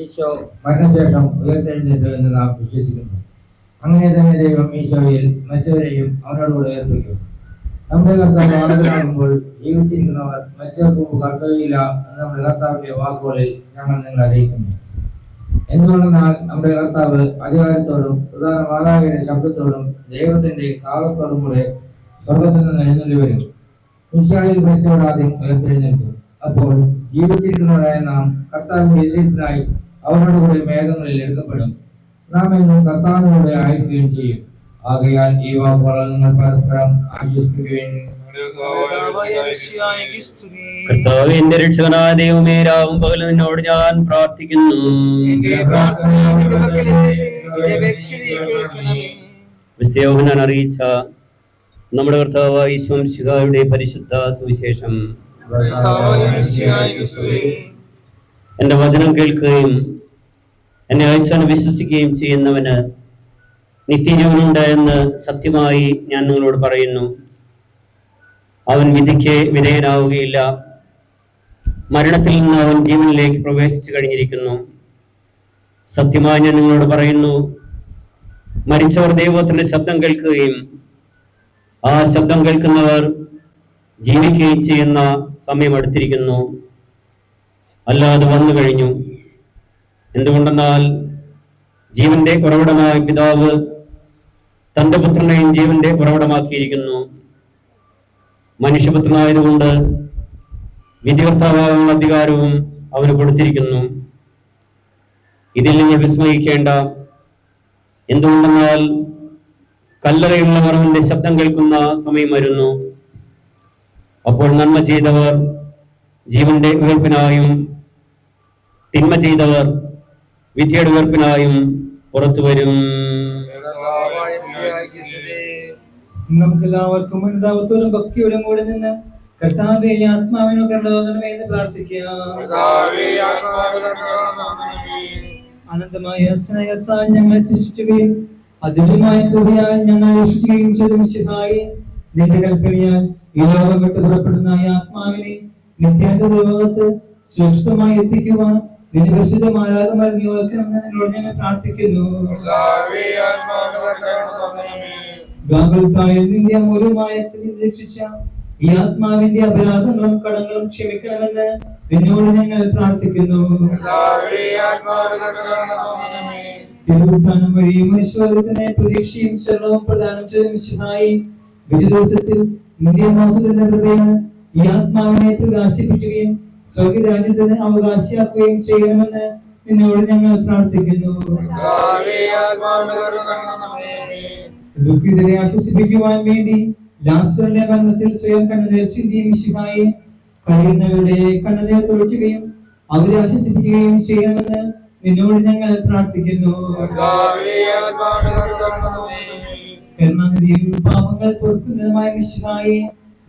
S8: ഈശോ മരണശേഷം ഉയർത്തെഴുന്നേറ്റു എന്ന് നാം വിശ്വസിക്കുന്നു. അങ്ങനെ തന്നെ ദൈവം ഈശോയിൽ മറ്റവരെയും അവനോടുകൂടെ ഏർപ്പിക്കും. നമ്മുടെ കർത്താവ് ആദരാകുമ്പോൾ ജീവിച്ചിരിക്കുന്നവർ മറ്റവർക്ക് കർത്തവ്യമില്ല എന്ന് നമ്മുടെ കർത്താവിന്റെ വാക്കുകളിൽ ഞങ്ങൾ നിങ്ങളെ അറിയിക്കുന്നു. എന്തുകൊണ്ടെന്നാൽ നമ്മുടെ കർത്താവ് അധികാരത്തോടും പ്രധാന മാതാവിന്റെ ശബ്ദത്തോടും ദൈവത്തിന്റെ കാലത്തോടും കൂടെ സ്വർഗത്തിൽ നിന്ന് എഴുന്നള്ളി വരും. മിശിഹായിൽ മരിച്ചവരാദ്യം ഉയർത്തെഴുന്നേൽക്കും. അപ്പോൾ ജീവിച്ചിരിക്കുന്നവരായ നാം കർത്താവിന്റെ എതിർപ്പിനായി അവരുടെ കൂടെ മേഘങ്ങളിൽ എടുക്കപ്പെടും. നാം എന്നും കർത്താവിനോട് അയക്കുകയും ചെയ്യും. ആകയാൽ ഈ വാക്കുകളാൽ നിങ്ങൾ പരസ്പരം ആശ്വസിക്കുകയും.
S6: കർത്താവേ, എന്റെ രക്ഷകനായ ദൈവമേ, രാവും പകലും നിന്നോട് ഞാൻ പ്രാർത്ഥിക്കുന്നു. വിശുദ്ധ അറിയിച്ച നമ്മുടെ കർത്താവായ യേശു മിശിഹായുടെ പരിശുദ്ധ സുവിശേഷം. എന്റെ വചനം കേൾക്കുകയും എന്നെ അയച്ചാൽ വിശ്വസിക്കുകയും ചെയ്യുന്നവന് നിത്യജീവനുണ്ട് എന്ന് സത്യമായി ഞാൻ നിങ്ങളോട് പറയുന്നു. അവൻ വിധിക്ക് വിധേയനാവുകയില്ല, മരണത്തിൽ നിന്ന് അവൻ ജീവനിലേക്ക് പ്രവേശിച്ചു കഴിഞ്ഞിരിക്കുന്നു. സത്യമായി ഞാൻ നിങ്ങളോട് പറയുന്നു, മരിച്ചവർ ദൈവത്തിന്റെ ശബ്ദം കേൾക്കുകയും ആ ശബ്ദം കേൾക്കുന്നവർ ജീവിക്കുകയും ചെയ്യുന്ന സമയം അടുത്തിരിക്കുന്നു, അല്ലാതെ വന്നു കഴിഞ്ഞു. എന്തുകൊണ്ടെന്നാൽ ജീവന്റെ ഉറവിടമായ പിതാവ് തന്റെ പുത്രനെയും ജീവന്റെ ഉറവിടമാക്കിയിരിക്കുന്നു. മനുഷ്യപുത്രനായതുകൊണ്ട് വിധികർത്താവാകുന്ന അധികാരവും അവന് കൊടുത്തിരിക്കുന്നു. ഇതിൽ നിങ്ങൾ വിസ്മയിക്കേണ്ട. എന്തുകൊണ്ടെന്നാൽ കല്ലറയുള്ളവർ അവന്റെ ശബ്ദം കേൾക്കുന്ന സമയം വരുന്നു. അപ്പോൾ നന്മ ചെയ്തവർ ജീവന്റെ ഉയർപ്പിനായും തിന്മ ചെയ്തവർ വിധിയുടെ ഉയർപ്പിനായും പുറത്തു വരും.
S7: നമുക്കെല്ലാവർക്കും അനുതാപത്തോടും ഭക്തിയോടും കൂടെ നിന്ന് കർത്താവേ, ആത്മാവിനു കരുണ എന്ന് പ്രാർത്ഥിക്കാം. അനന്തമായ സ്നേഹത്താൽ ഞങ്ങളെ സൃഷ്ടിക്കുകയും അതുല്യമായ കൃപയാൽ ഞങ്ങളെ രക്ഷിക്കുകയും ചെയ്ത മിശിഹായെ, നിന്റെ കൽപ്പനയാൽ ഈ ലോകം വിട്ട് പുറപ്പെടുന്ന ആത്മാവിനെ നിത്യാന്തലോകത്ത് സുരക്ഷിതമായി എത്തിക്കുവാൻ നിന്റെ പരിശുദ്ധ മാലാഖമാരെ നിയോഗിക്കണമെന്ന് നിന്നോട് ഞങ്ങൾ പ്രാർത്ഥിക്കുന്നു. ഗാഗുൽത്തായിൽ നിന്റെ അമൂല്യമായ രക്ഷിച്ച ഈ ആത്മാവിന്റെ അപരാധങ്ങളും കടങ്ങളും ക്ഷമിക്കണമെന്ന് നിന്നോട് ഞങ്ങൾ പ്രാർത്ഥിക്കുന്നു. തിരുവുത്ഥാനം വഴി മനുഷ്യവർഗത്തിന് പ്രതീക്ഷയും ശരണവും പ്രദാനം ചെയ്ത മിശിഹായി ഒരു ദിവസത്തിൽ നിന്റെ മഹത്വത്തിന്റെ കൃപയാൽ ഈ ആത്മാവിനെ പ്രകാശിപ്പിക്കുകയും സ്വർഗരാജ്യത്തിന് അവകാശിയാക്കുകയും ചെയ്യണമെന്ന് നിന്നോട് ഞങ്ങൾ പ്രാർത്ഥിക്കുന്നു. ദുഃഖിതരെ ആശ്വസിപ്പിക്കുവാൻ വേണ്ടി ലാസറിന്റെ മരണത്തിൽ സ്വയം കണ്ണുനീർ ചിന്തിയ മിശിഹായെ കരയുന്നവരുടെ കണ്ണുനീർ തുളയ്ക്കുകയും അവരെ ആശ്വസിപ്പിക്കുകയും ചെയ്യണമെന്ന് നിന്നോട് ഞങ്ങൾ പ്രാർത്ഥിക്കുന്നു. കരുണാനിധിയും പാപങ്ങൾ പൊറുക്കുന്നതുമായ മിശിഹായെ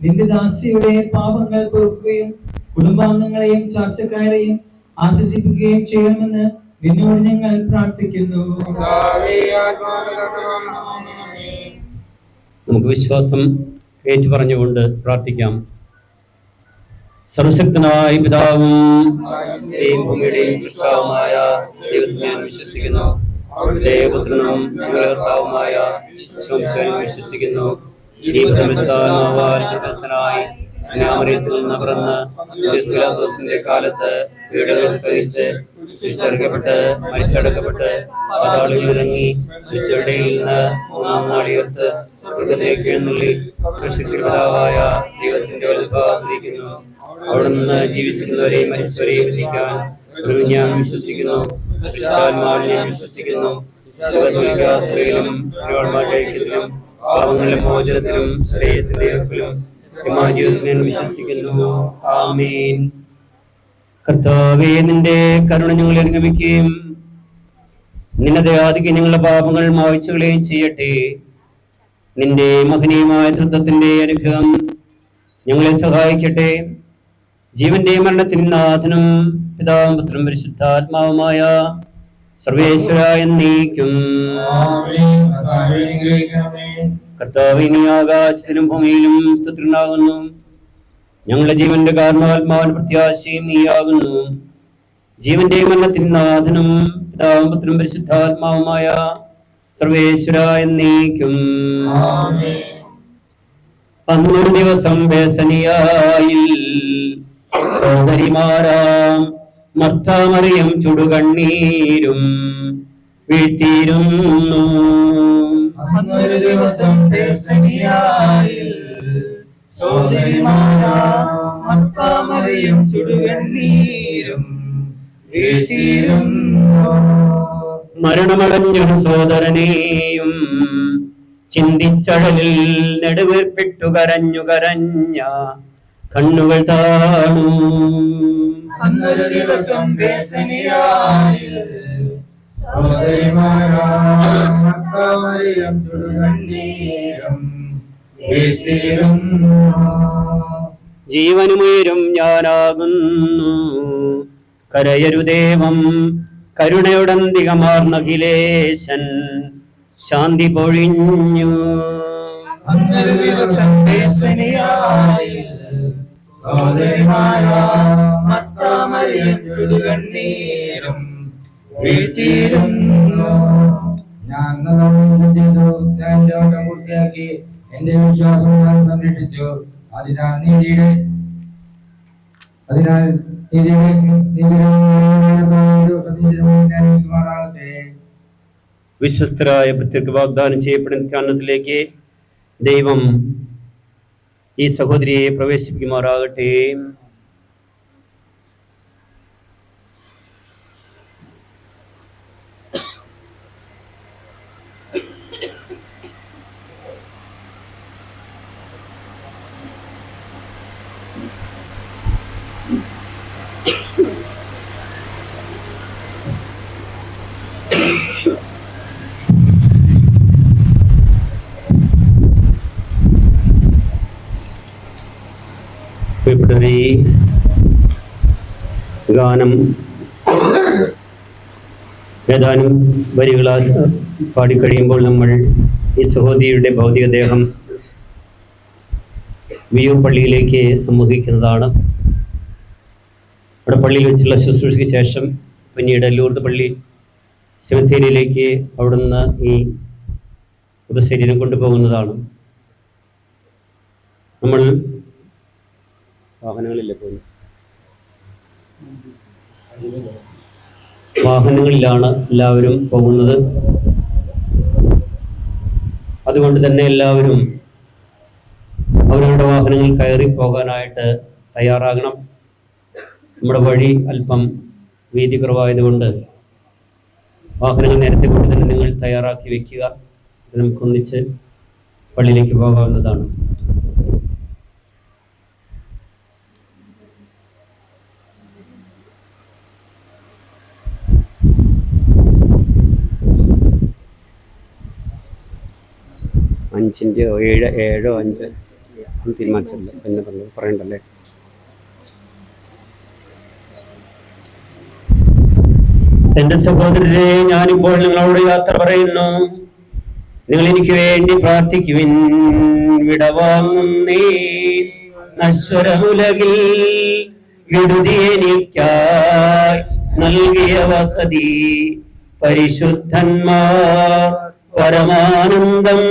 S7: നിന്റെ ദാസിയുടെ പാപങ്ങൾ പൊറുക്കുകയും കുടുംബാംഗങ്ങളെയും ചാർച്ചക്കാരെയും ആശ്വസിപ്പിക്കുകയും ചെയ്യണമെന്ന് നിന്നോട് ഞങ്ങൾ പ്രാർത്ഥിക്കുന്നു.
S6: നമുക്ക് വിശ്വാസം ഏറ്റുപറഞ്ഞുകൊണ്ട് പ്രാർത്ഥിക്കാം. സർവശക്തനായ പിതാവും ഭൂമിയുടെയും സൃഷ്ടാവുമായ ദൈവത്തിൽ ഞാൻ വിശ്വസിക്കുന്നു. അവിടുത്തെ പുത്രനും ഞങ്ങളുടെ കർത്താവുമായ യേശുവിൽ വിശ്വസിക്കുന്നു. ഈ ബ്രഹ്മസ്ഥാനാവാൽ ഗർഭസ്ഥനായി കന്യാമറിയത്തിൽ നിന്ന് പിറന്ന് പിലാത്തോസിന്റെ കാലത്ത് പീഡകൾ സഹിച്ച് ശിക്ഷിക്കപ്പെട്ട് മരിച്ചടക്കപ്പെട്ട് പാതാളങ്ങളിൽ ഇറങ്ങി മരിച്ചവരുടെ നിന്ന് മൂന്നാം നാൾ ഉയർത്ത് സ്വർഗ്ഗത്തിലേക്ക് എഴുന്നള്ളി സൃഷ്ടിക്കപ്പെട്ടതായ ദൈവത്തിന്റെ വലതുഭാഗത്തിരിക്കുന്നു. അവിടെ നിന്ന് ജീവിച്ചിരുന്നവരെയും മരിച്ചവരെയും വിധിക്കാൻ ഞാൻ വിശ്വസിക്കുന്നു. വിശുദ്ധാത്മാവിൽ ഞാൻ വിശ്വസിക്കുന്നു. സഭയിലും ഐക്യത്തിലും പാപങ്ങളുടെ മോചനത്തിലും ശരീരത്തിന്റെ ഉയർപ്പിലും ജീവിതത്തിൽ വിശ്വസിക്കുന്നു. ആമേൻ. കർത്താവേ, നിന്റെ കരുണ ഞങ്ങളെ അനുഗമിക്കുകയും നിന്റെ ദയാധികം ഞങ്ങളുടെ പാപങ്ങൾ മായ്ച്ചുകളയുകയും ചെയ്യട്ടെ. നിന്റെ മഹനീയമായ തൃത്വത്തിന്റെ അനുഗ്രഹം ഞങ്ങളെ സഹായിക്കട്ടെ. ജീവന്റെ മരണത്തിന് നാഥനും പിതാവും പുത്രനും പരിശുദ്ധാത്മാവുമായ സർവേശ്വര എന്നേക്കും. കർത്താവേ, നീ ആകാശത്തിലും ഭൂമിയിലും സ്തുതിയുണ്ടാകുന്നു. ഞങ്ങളുടെ ജീവന്റെ കാരണാത്മാവിന് പ്രത്യാശയും നീയാകുന്നു. ജീവന്റെ മരണത്തിന് നാഥനും പിതാവും പുത്രനും പരിശുദ്ധാത്മാവുമായ സർവേശ്വര എന്നേക്കും. അന്നൊരു ദിവസം ബേസനിയായിൽ സഹോദരിമാരാം മർത്താമറിയം ചുടുകണ്ണീരും വീഴ്ത്തിയിരുന്നു.
S1: അന്നൊരു ദിവസം ബേസനിയായിൽ സഹോദരിമാരാം മർത്താമറിയം ചുടുകണ്ണീരും വീഴ്ത്തിയിരുന്നു.
S6: മരണമടഞ്ഞൊരു സോദരനെയും ചിന്തിച്ചടലിൽ നെടുവേർപ്പെട്ടു കരഞ്ഞു കരഞ്ഞ കണ്ണുകൾ താണു.
S1: അന്നൊരു ദിവസം ബേസനിയായിൽ സഹോദരിമാരാം മർത്താമറിയം ചുടുകണ്ണീരും വീഴ്ത്തിയിരുന്നു.
S6: ജീവനുമുയരും ഞാനാകുന്നു, കരയരുദേവം കരുണയുടന്തികമാർന്ന അഖിലേശൻ ശാന്തി പൊഴിഞ്ഞു.
S1: അന്നൊരു ദിവസം ബേസനിയായിൽ സഹോദരിമാരാം മർത്താമറിയം ചുടുകണ്ണീരും വീഴ്ത്തിയിരുന്നു.
S8: ഞാൻ പൂർത്തിയാക്കി എന്റെ വിശ്വാസം ഞാൻ സംരക്ഷിച്ചു. അതിനാൽ
S6: വിശ്വസ്തരായ പ്രത്യക്ഷ വാഗ്ദാനം ചെയ്യപ്പെടുന്ന ധ്യാനത്തിലേക്ക് ദൈവം ഈ സഹോദരിയെ പ്രവേശിപ്പിക്കുമാറാകട്ടെ. പ്രിയപ്പെട്ടവരെ, ഗാനം ഏതാനും വരികൾ പാടിക്കഴിയുമ്പോൾ നമ്മൾ ഈ സഹോദരിയുടെ ഭൗതികദേഹം വിയൂർ പള്ളിയിലേക്ക് സമൂഹിക്കുന്നതാണ്. അവിടെ പള്ളിയിൽ വെച്ചുള്ള ശുശ്രൂഷയ്ക്ക് ശേഷം പിന്നീട് ലൂർദ് പള്ളി സെമിത്തേരിയിലേക്ക് അവിടുന്ന് ഈ ശരീരം കൊണ്ടുപോകുന്നതാണ്. നമ്മൾ വാഹനങ്ങളിലാണ് എല്ലാവരും പോകുന്നത്. അതുകൊണ്ട് തന്നെ എല്ലാവരും അവരവരുടെ വാഹനങ്ങളിൽ കയറി പോകാനായിട്ട് തയ്യാറാകണം. നമ്മുടെ വഴി അല്പം വീതി കുറവായതുകൊണ്ട് വാഹനങ്ങൾ നേരത്തെ കൊണ്ട് തന്നെ നിങ്ങൾ തയ്യാറാക്കി വെക്കുക. നമുക്കൊന്നിച്ച് പള്ളിയിലേക്ക് പോകാവുന്നതാണ്. അഞ്ചിൻ്റെയോ ഏഴോ അഞ്ച് തീരുമാനിച്ചില്ല, പിന്നെ പറയണ്ടല്ലേ. എന്റെ സഹോദരരെ, ഞാനിപ്പോൾ നിങ്ങളോട് യാത്ര പറയുന്നു. നിങ്ങൾ എനിക്ക് വേണ്ടി പ്രാർത്ഥിക്കുവിൻ. വിടവാങ്ങുന്നേ നശ്വരമുലകിൽ വിടുതി എനിക്കായി നൽകിയ വസതി പരിശുദ്ധന്മാർ പരമാനന്ദം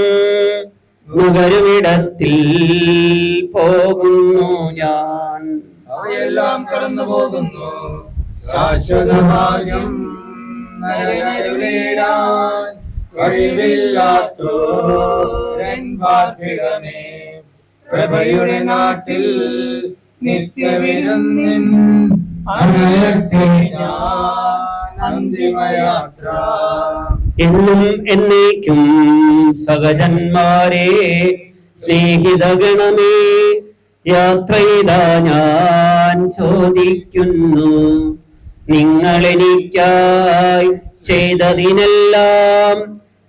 S6: നുകരുവിടത്തിൽ പോകുന്നു ഞാൻ.
S1: അവയെല്ലാം കടന്നു പോകുന്നു. ശാശ്വതഭാഗ്യം നരനരുളിടാൻ കഴിവില്ലാത്തോരൻപാർപ്പിടമേ. പ്രഭയുടെ നാട്ടിൽ നിത്യവിരുന്നിൻ അണയട്ടെ ഞാൻ അന്തിമയാത്ര.
S6: എന്നും എന്നേക്കും സഹജന്മാരെ സ്നേഹിതഗണമേ, യാത്ര ചെയ്താ ഞാൻ ചോദിക്കുന്നു. നിങ്ങളെനിക്കായി ചെയ്തതിനെല്ലാം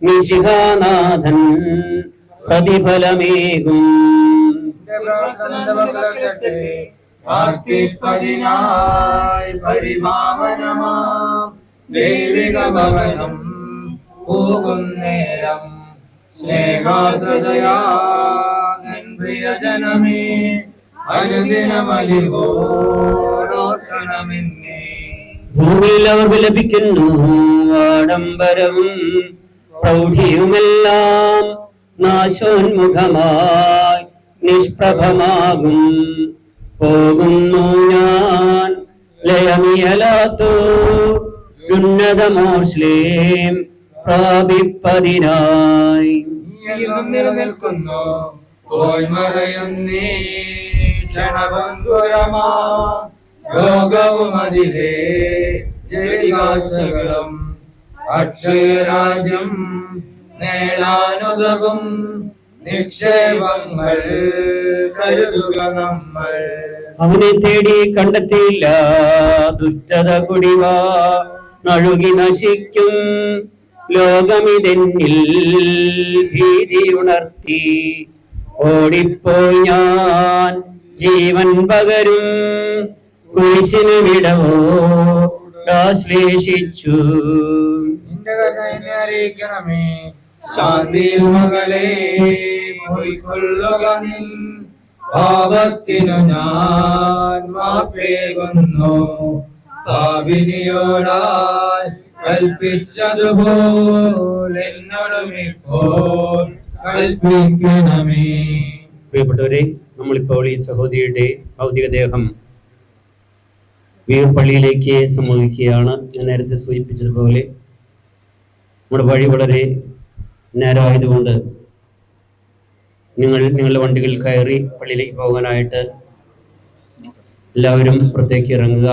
S6: മിശിഹാനാഥൻ പ്രതിഫലമേകും.
S1: പ്രാർത്ഥിപ്പതിനായി പരിപാവനമാം ദൈവിക ഭവനം പോകുന്നേരം സ്നേഹാർദ്രതയാൻ പ്രിയജനമേ അനുദിനമലിവോർക്കണമെന്നേ.
S6: ഭൂമിയിൽ അവർക്ക് ലഭിക്കുന്നു ആഡംബരവും പ്രൗഢിയുമെല്ലാം നാശോന്മുഖമായി നിഷ്പ്രഭമാകും. പോകുന്നു ഞാൻ ലയമിയലാത്തോ ഉന്നതമോർശ്ലേം പ്രാപിപ്പതിനായി.
S1: നിലനിൽക്കുന്നു പോയി മറയുന്നീ ക്ഷണഭംഗുരമാ ലോകവും അതിലേ ജളികാശകളും അക്ഷയരാജ്യം നേടാനുതകും നിക്ഷേപങ്ങൾ കരുതുക നമ്മൾ.
S6: അവനെ തേടി കണ്ടെത്തിയില്ല, ദുഷ്ടത കുടിവാ നഴുകി നശിക്കും. ലോകമിതെന്നിൽ ഭീതി ഉണർത്തി, ഓടിപ്പോയി ഞാൻ ജീവൻ പകരും. കുരിശിന് വിടവോ ആശ്ലേഷിച്ചു.
S1: നിന്റെ കരുണ അറിയിക്കണമേ, ശാന്തിയിൽ മകളെ പോയിക്കൊള്ളുക നിൻ. പാപത്തിനു ഞാൻ മാപ്പേകുന്നു, പാപിനിയോടായി കൽപ്പിച്ചതുപോലെ എന്നോടും ഇപ്പോൾ കൽപ്പിക്കണമേ.
S6: പ്രിയപ്പെട്ടവരെ, നമ്മളിപ്പോൾ ഈ സഹോദരിയുടെ ഭൗതിക ദേഹം വീർപള്ളിയിലേക്ക് സമൂഹിക്കുകയാണ്. ഞാൻ നേരത്തെ സൂചിപ്പിച്ചതുപോലെ നമ്മുടെ വഴി വളരെ നേരമായതുകൊണ്ട് നിങ്ങളുടെ വണ്ടികളിൽ കയറി പള്ളിയിലേക്ക് പോകാനായിട്ട് എല്ലാവരും പുറത്തേക്ക് ഇറങ്ങുക.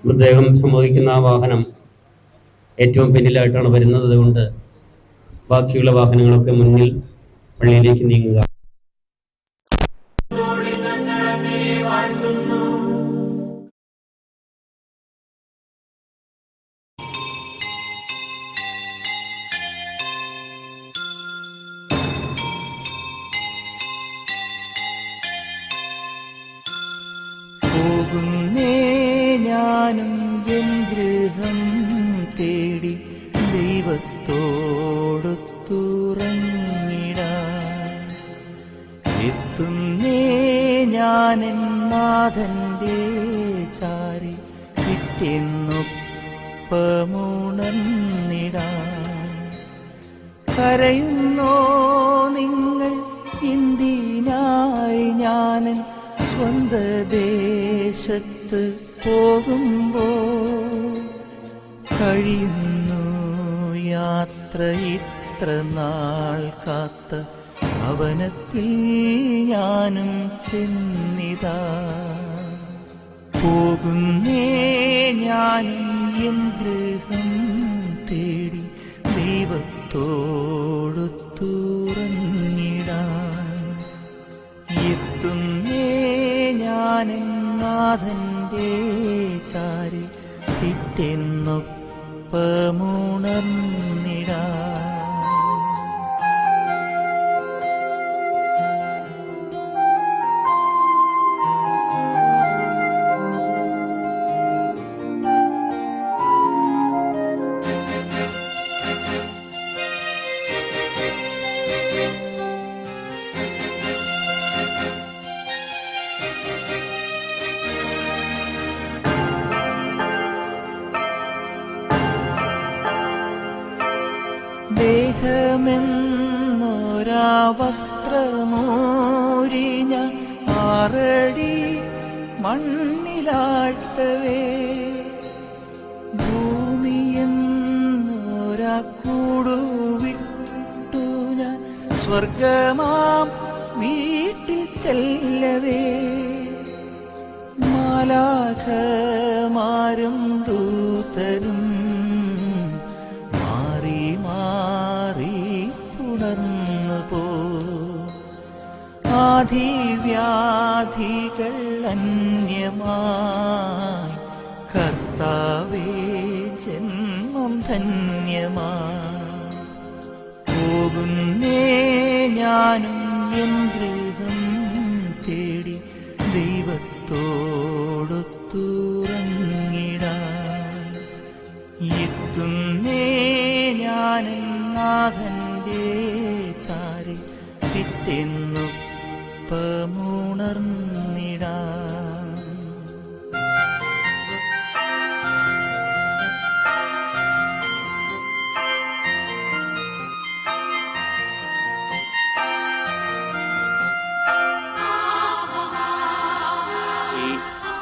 S6: മൃതദേഹം സംഭവിക്കുന്ന ആ വാഹനം ഏറ്റവും പിന്നിലായിട്ടാണ് വരുന്നത്. അതുകൊണ്ട് ബാക്കിയുള്ള വാഹനങ്ങളൊക്കെ മുന്നിൽ പള്ളിയിലേക്ക് നീങ്ങുക.
S4: പോകുന്നേ ഞാനും എൻ ഗൃഹം തേടി ദൈവത്തോടൊത്തുറങ്ങിടാൻ. എത്തുന്നേ ഞാനെൻ നാഥന്റെ ചാരി കിട്ടിയെന്നൊപ്പമുണർന്നിടാൻ. കരയുന്നോ നിങ്ങൾ ഇന്ത്യനായി ഞാനൻ സ്വന്ത ദേശത്ത് പോകുമ്പോൾ കഴിയുന്നു യാത്ര ഇത്ര നാൾ കാത്ത ഭവനത്തിൽ ഞാനും ചെന്നിതാ പോകുന്നേ ഞാനും എൻ ഗൃഹം തേടി ദൈവത്തോടു തുറന്നിടാൻ എത്തുന്നേ ഞാനും നാഥന്റെ ചാരി പിറ്റെന്നൊപ്പമുണർന്നിടാൻ. ദേഹമെന്നൊരാ വസ്ത്രമോരിഞ്ഞ 6 അടി മണ്ണിലാഴ്ത്തവേ ഭൂമിയെന്നൊരാ കൂടുവിട്ടു ഞാൻ സ്വർഗമാം വീട്ടിൽ ചെല്ലവേ മാലാഖമാരും ദൂതരും പോ ആധിവ്യാധികൾ അന്യമായി കർത്താവേ ജന്മം ധന്യമായി പോകുന്നേ ഞാനും എൻ ഗൃഹം തേടി ദൈവത്തോടു തുറന്നിടാൻ എത്തുന്നേ ഞാനും നാഥന്റെ ചാരി പിറ്റെന്നൊപ്പമുണർന്നിടാൻ.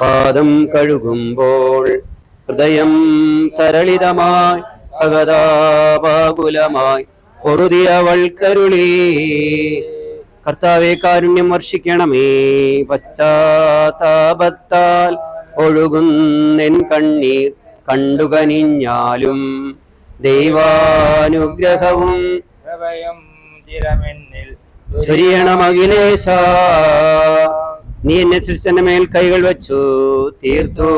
S6: പാദം കഴുകുമ്പോൾ ഹൃദയം തരളിതമായി സഹതാപാകുലമായി പൊറുതിയവൾ കരുളി. കർത്താവേ കാരുണ്യം വർഷിക്കണമേ, പശ്ചാത്താപത്താൽ ഒഴുകുന്നെൻ കണ്ണീർ കണ്ടുകനിഞ്ഞാലും ദൈവാനുഗ്രഹവും ചൊരിയണമഖിലേശ. നീ എന്നെ സൃഷ്ടിന്റെ മേൽ കൈകൾ വച്ചു തീർത്തു,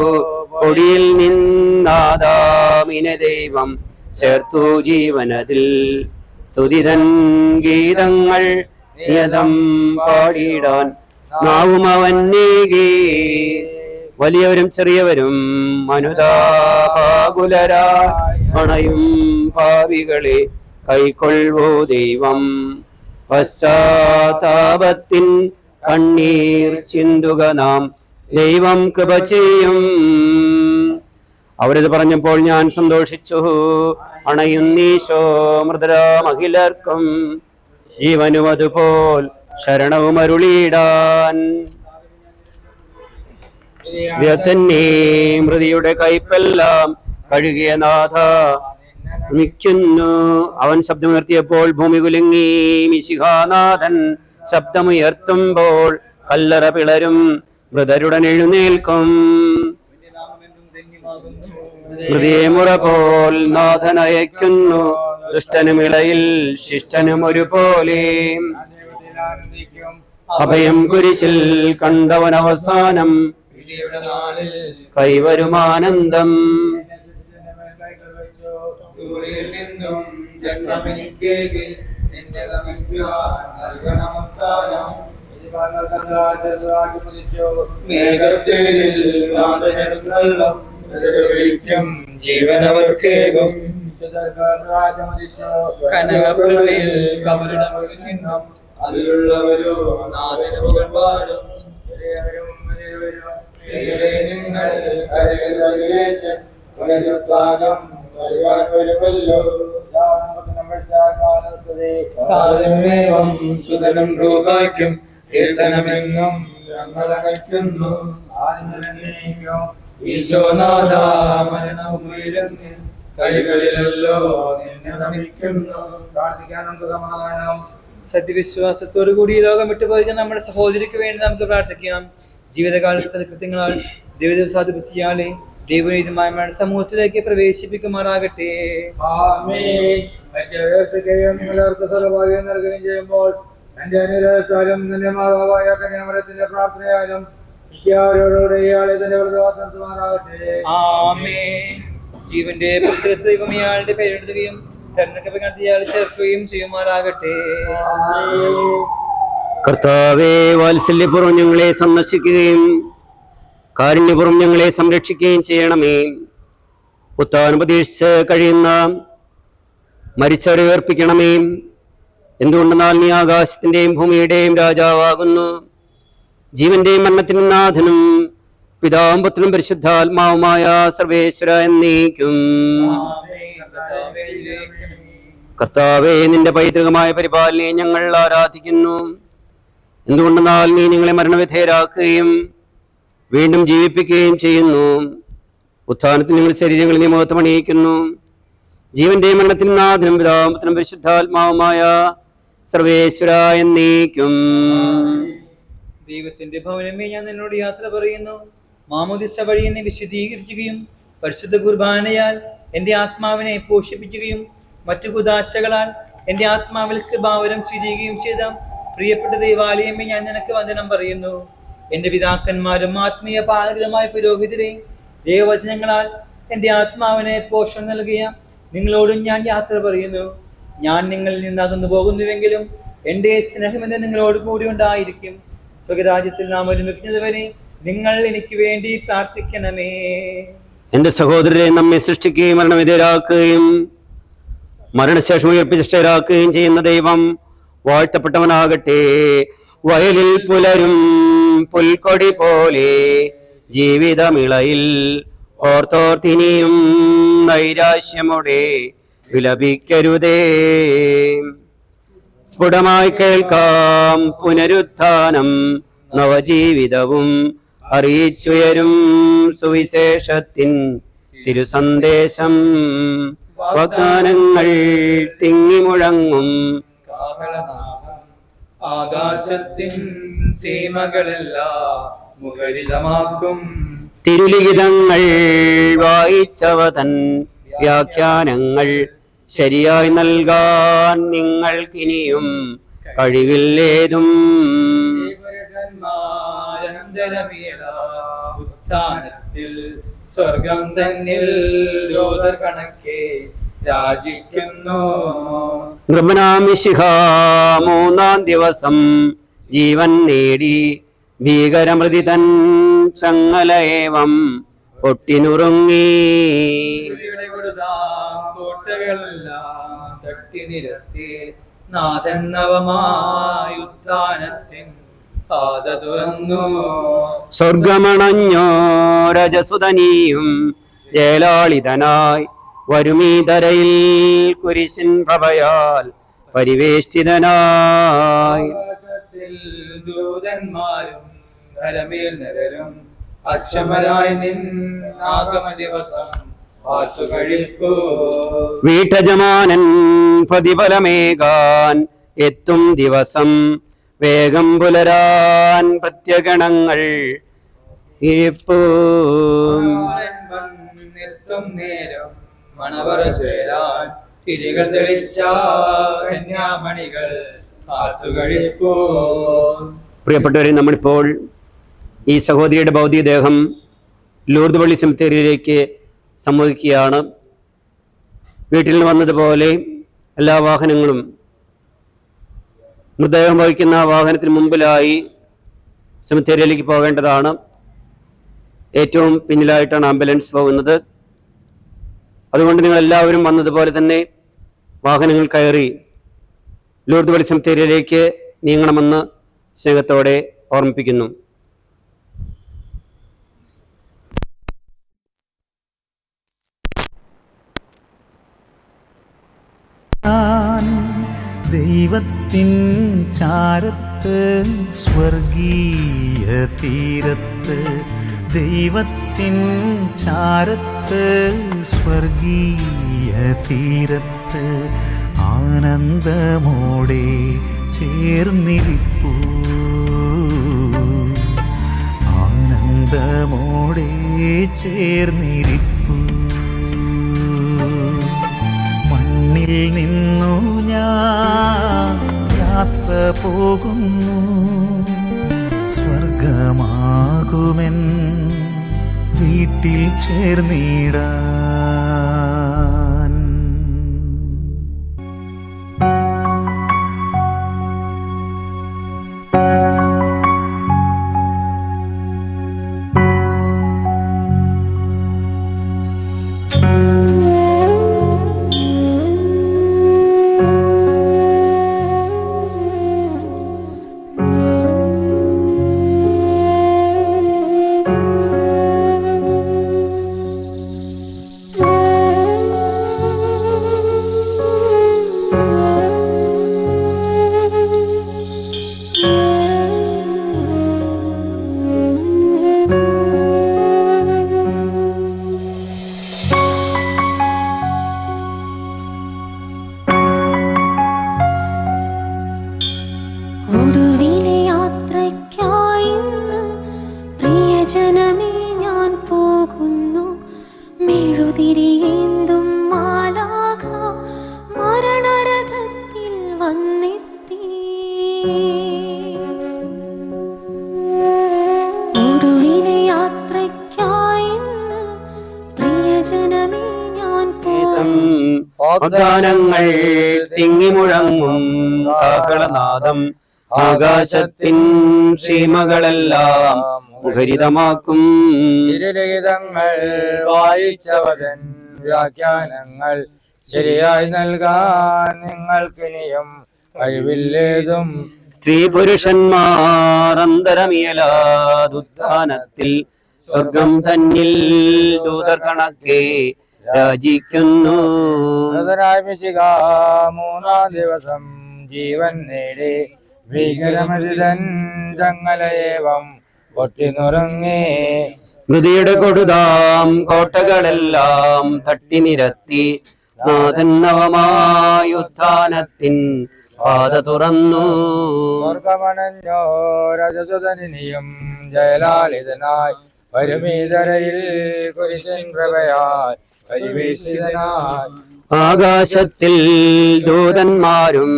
S6: പൊടിയിൽ നിന്നാദാമിനെ ദൈവം ചേർത്തു ജീവനതിൽ. സ്തുതിതൻ ഗീതങ്ങൾ നിയതം പാടിയിടാൻ നാവും അവൻ നീകി. വലിയവരും ചെറിയവരും അനുതാപാകുലരാ അണയും ഭാവികളെ കൈക്കൊള്ളൂ ദൈവം. പശ്ചാത്താപത്തിൻ കണ്ണീർ ചിന്തുക നാം, ദൈവം കൃപ ചെയ്യും. അവരത് പറഞ്ഞപ്പോൾ ഞാൻ സന്തോഷിച്ചു. അണയുന്നീശോ മൃതരാം അഖിലർക്കും ജീവനും അതുപോൽ ശരണവും അരുളിയിടാൻ. തന്നെ മൃതിയുടെ കൈപ്പെല്ലാം കഴുകിയ നാഥ മിക്കുന്നു. അവൻ ശബ്ദമുയർത്തിയപ്പോൾ ഭൂമി കുലുങ്ങി. മിശിഹാനാഥൻ ശബ്ദമുയർത്തുമ്പോൾ കല്ലറ പിളരും, മൃതരുടൻ എഴുന്നേൽക്കും. മൃതിയെ മുറ പോൽ നാഥൻ അയക്കുന്നു, ദുഷ്ടനും ഇളയിൽ ശിഷ്ടനും ഒരുപോലെ. അഭയം കുരിശിൽ കണ്ടവൻ അവസാനം കൈവരുമാനന്ദം.
S1: ജീവനവർക്കേകും കനകപ്രഭയിൽ കമലടമൊഴിച്ചിന്നും അതിലുള്ളവരോ നാഥന് പുകഴ്പാടും. നിങ്ങൾ പുനരുത്ഥാനം വരുവാൻ വരുമല്ലോ. കാലമേവം സുതനും റൂഹായ്ക്കും കീർത്തനമെന്നും ഞങ്ങളയക്കുന്നു. ഈശോനാഥ മരണവും ഉയരുന്നു, കൈകളിലല്ലോ നിന്നെ നമിക്കുന്നു.
S8: പ്രാർത്ഥിക്കാൻ നമുക്ക് സമാധാനം.
S9: സത്യവിശ്വാസത്തോടു കൂടി ലോകം വിട്ടുപോയിരിക്കുന്ന നമ്മുടെ സഹോദരിക്ക് വേണ്ടി നമുക്ക് പ്രാർത്ഥിക്കാം. ജീവിതകാലത്ത് സത്കൃത്യങ്ങളാൽ ദൈവം സാധിപ്പിച്ചയാളെ ദൈവനീതമായ സമൂഹത്തിലേക്ക് പ്രവേശിപ്പിക്കുമാറാകട്ടെ.
S1: നിങ്ങളവർക്ക് സർവഭാഗ്യം നൽകുകയും ചെയ്യുമ്പോൾ എന്റെ അനുഗ്രഹത്താലും നിന്റെ മാതാവായ കന്യാമരത്തിന്റെ പ്രാർത്ഥനയാലും ഈശോയോടുകൂടെ ഇയാളെ തന്റെ വ്രതമാറാകട്ടെ.
S9: ആമേൻ. ജീവന്റെ പുസ്തകത്തിൽ ദൈവം ഇയാളുടെ പേരെടുക്കുകയും തെരഞ്ഞെടുക്കപ്പെട്ട ഇയാളെ ചേർക്കുകയും ചെയ്യുമാറാകട്ടെ.
S6: കർത്താവേ, വാത്സല്യപൂർവ്വം ഞങ്ങളെ സന്ദർശിക്കുകയും കാരുണ്യപൂർവ്വം ഞങ്ങളെ സംരക്ഷിക്കുകയും ചെയ്യണമേ. ഉത്ഥാനം പ്രതീക്ഷിച്ച് കഴിയുന്ന മരിച്ചവരെ ഉയർപ്പിക്കണമേ. എന്തുകൊണ്ടെന്നാൽ നീ ആകാശത്തിന്റെയും ഭൂമിയുടെയും രാജാവാകുന്നു. ജീവന്റെയും മരണത്തിനും നാഥനും പിതാവും പുത്രനും പരിശുദ്ധാത്മാവുമായ സർവേശ്വര എന്നേക്കും. കർത്താവേ, നിന്റെ പൈതൃകമായ പരിപാലനയെ ഞങ്ങൾ ആരാധിക്കുന്നു. എന്തുകൊണ്ടെന്നാൽ നീ ഞങ്ങളെ മരണവിധേയരാക്കുകയും വീണ്ടും ജീവിപ്പിക്കുകയും ചെയ്യുന്നു. ഉത്ഥാനത്തിൽ നിങ്ങൾ ശരീരങ്ങളിൽ നീ മഹത്വമണിയിക്കുന്നു. ജീവന്റെയും മരണത്തിനും നാഥനും പിതാവും പുത്രനും പരിശുദ്ധാത്മാവുമായ സർവേശ്വര എന്നേക്കും.
S9: ദൈവത്തിന്റെ ഭവനമേ, ഞാൻ നിന്നോട് യാത്ര പറയുന്നു. മാമോദിസ വഴി എന്നെ വിശുദ്ധീകരിക്കുകയും പരിശുദ്ധ കുർബാനയാൽ എന്റെ ആത്മാവിനെ പോഷിപ്പിക്കുകയും മറ്റു കുദാശകളാൽ എന്റെ ആത്മാവിൽ കൃപാവരം ചുരിയുകയും ചെയ്ത പ്രിയപ്പെട്ട ദൈവാലയമേ, ഞാൻ നിനക്ക് വന്ദനം പറയുന്നു. എന്റെ പിതാക്കന്മാരും ആത്മീയ പാലകരുമായ പുരോഹിതരെ, ദൈവവചനങ്ങളാൽ എന്റെ ആത്മാവിനെ പോഷണം നൽകിയ നിങ്ങളോടും ഞാൻ യാത്ര പറയുന്നു. ഞാൻ നിങ്ങളിൽ നിന്നകന്നു പോകുന്നുവെങ്കിലും എന്റെ സ്നേഹമെന്ന് നിങ്ങളോട് കൂടി ഉണ്ടായിരിക്കും. സ്വകരാജ്യത്തിൽ നാം ഒരുമിക്കുന്നതുവരെ നിങ്ങൾ എനിക്ക് വേണ്ടി പ്രാർത്ഥിക്കണമേ.
S6: എന്റെ സഹോദരരെ, നമ്മെ സൃഷ്ടിക്കുകയും മരണവിധേയരാക്കുകയും മരണശേഷം ഉയർപ്പിച്ചിഷ്ടരാക്കുകയും ചെയ്യുന്ന ദൈവം വാഴ്ത്തപ്പെട്ടവനാകട്ടെ. വയലിൽ പുലരും പുൽക്കൊടി പോലെ ജീവിതമിളയിൽ ഓർത്തോർത്തിനിയും നൈരാശ്യമോടെ വിലപിക്കരുതേ. സ്ഫുടമായി കേൾക്കാം പുനരുത്ഥാനം, നവജീവിതവും അറിയിച്ചുയരും സുവിശേഷത്തിൻ തിരുസന്ദേശം. വാഗ്ദാനങ്ങൾ തിങ്ങിമുഴങ്ങും
S1: കാഹളനാദം ആകാശത്തിൻ സീമകളെല്ലാം മുഖരിതമാക്കും.
S6: തിരുലിഖിതങ്ങൾ വായിച്ചവതൻ വ്യാഖ്യാനങ്ങൾ ശരിയായി നൽകാൻ നിങ്ങൾക്കിനിയും കഴിവില്ലേതും.
S1: ഉത്ഥാനത്തിൽ സ്വർഗം തന്നിൽ രോദർ കണക്കെ രാജിക്കുന്നു.
S6: നൃപനാമിശിഹ മൂന്നാം ദിവസം ജീവൻ നേടി ഭീകരമൃതി തൻ ചങ്ങലയേവം പൊട്ടിനുറുങ്ങി.
S1: കോട്ടകളെല്ലാം തട്ടി നിരത്തി നാഥൻ നവമായ ഉത്ഥാനത്തിൻ പാത തുറന്നു.
S6: സ്വർഗമണഞ്ഞോ രജസുതനിയും ജയലാളിതനായി വരുമീതരയിൽ കുരിശിൻ പ്രഭയാൽ പരിവേഷ്ടിതനായി.
S1: ദൂതന്മാരും ധരമേൽ നരരും അക്ഷമരായി നിൻ ആഗമ ദിവസം വാത്തുകഴിപ്പോ.
S6: വീട്ടജമാനൻ പ്രതിഫലമേകാൻ എത്തും ദിവസം വേഗം പുലരാൻ പ്രത്യഗണങ്ങൾ ഇരിപ്പൂ.
S1: നിർത്തും നേരം മണവറ ചേരാൻ തിരികൾ തെളിച്ച കന്യാമണികൾ കാത്തുകഴിപ്പോ.
S6: പ്രിയപ്പെട്ടവരെ, നമ്മളിപ്പോൾ ഈ സഹോദരിയുടെ ഭൗതികദേഹം ലൂർദ് പള്ളി സെമിത്തേരിയിലേക്ക് സംവഹിക്കുകയാണ്. വീട്ടിൽ നിന്ന് വന്നതുപോലെ എല്ലാ വാഹനങ്ങളും മൃതദേഹം വഹിക്കുന്ന വാഹനത്തിന് മുമ്പിലായി സെമിത്തേരിയിലേക്ക് പോകേണ്ടതാണ്. ഏറ്റവും പിന്നിലായിട്ടാണ് ആംബുലൻസ് പോകുന്നത്. അതുകൊണ്ട് നിങ്ങളെല്ലാവരും വന്നതുപോലെ തന്നെ വാഹനങ്ങൾ കയറി ലൂർദ് പള്ളി സെമിത്തേരിയിലേക്ക് നീങ്ങണമെന്ന് സ്നേഹത്തോടെ ഓർമ്മിപ്പിക്കുന്നു.
S4: ഞാൻ ദൈവത്തിൻ ചാരത്ത് സ്വർഗീയ തീരത്ത്, ദൈവത്തിൻ ചാരത്ത് സ്വർഗീയ തീരത്ത് ആനന്ദമോടെ ചേർന്നിരിപ്പൂ, ആനന്ദമോടെ ചേർന്നിരിപ്പൂ. മണ്ണിൽ നിന്നു ഞാൻ യാത്ര പോകുന്നു, സ്വർഗമാകുമെൻ വീട്ടിൽ ചേർന്നിടാൻ.
S3: ഒടുവിലെ യാത്രയ്ക്കായി പ്രിയജനമേ ഞാൻ പോകുന്നു. മെഴുതിരിയേന്തും മാലാഖ മരണരഥത്തിൽ വന്നെത്തി. ഒടുവിലെ യാത്രയ്ക്കായി പ്രിയജനമേ ഞാൻ
S6: വാഗ്ദാനങ്ങൾ തിങ്ങിമുഴങ്ങും കാഹളനാദം ആകാശത്തിൻ സീമകളെല്ലാം മുഖരിതമാക്കും.
S1: തിരുലിഖിതങ്ങൾ വായിച്ചവതൻ വ്യാഖ്യാനങ്ങൾ ശരിയായി നൽകാൻ നിങ്ങൾക്കിനിയും കഴിവില്ലേതും.
S6: സ്ത്രീ പുരുഷന്മാർ അന്തരമിയലാതുത്ഥാനത്തിൽ സ്വർഗം തന്നിൽ ദൂതർ കണക്കെ രാജിക്കുന്നു.
S1: മൂന്നാം ദിവസം ജീവൻ നേടി ഭീകരമരുതൻ ചങ്ങലയേവം പൊട്ടിനുറങ്ങി.
S6: മൃതിയുടെ കൊടുതാം കോട്ടകളെല്ലാം തട്ടി നിരത്തി നാഥൻ നവമായുത്ഥാനത്തിൻ പാത തുറന്നു.
S1: സ്വർഗമണഞ്ഞോ രജസുതനിയും ജയലാളിതനായി വരുമീതരയിൽ കുരിശൻ പ്രഭയാൽ പരിവേഷിതനായി.
S6: ആകാശത്തിൽ ദൂതന്മാരും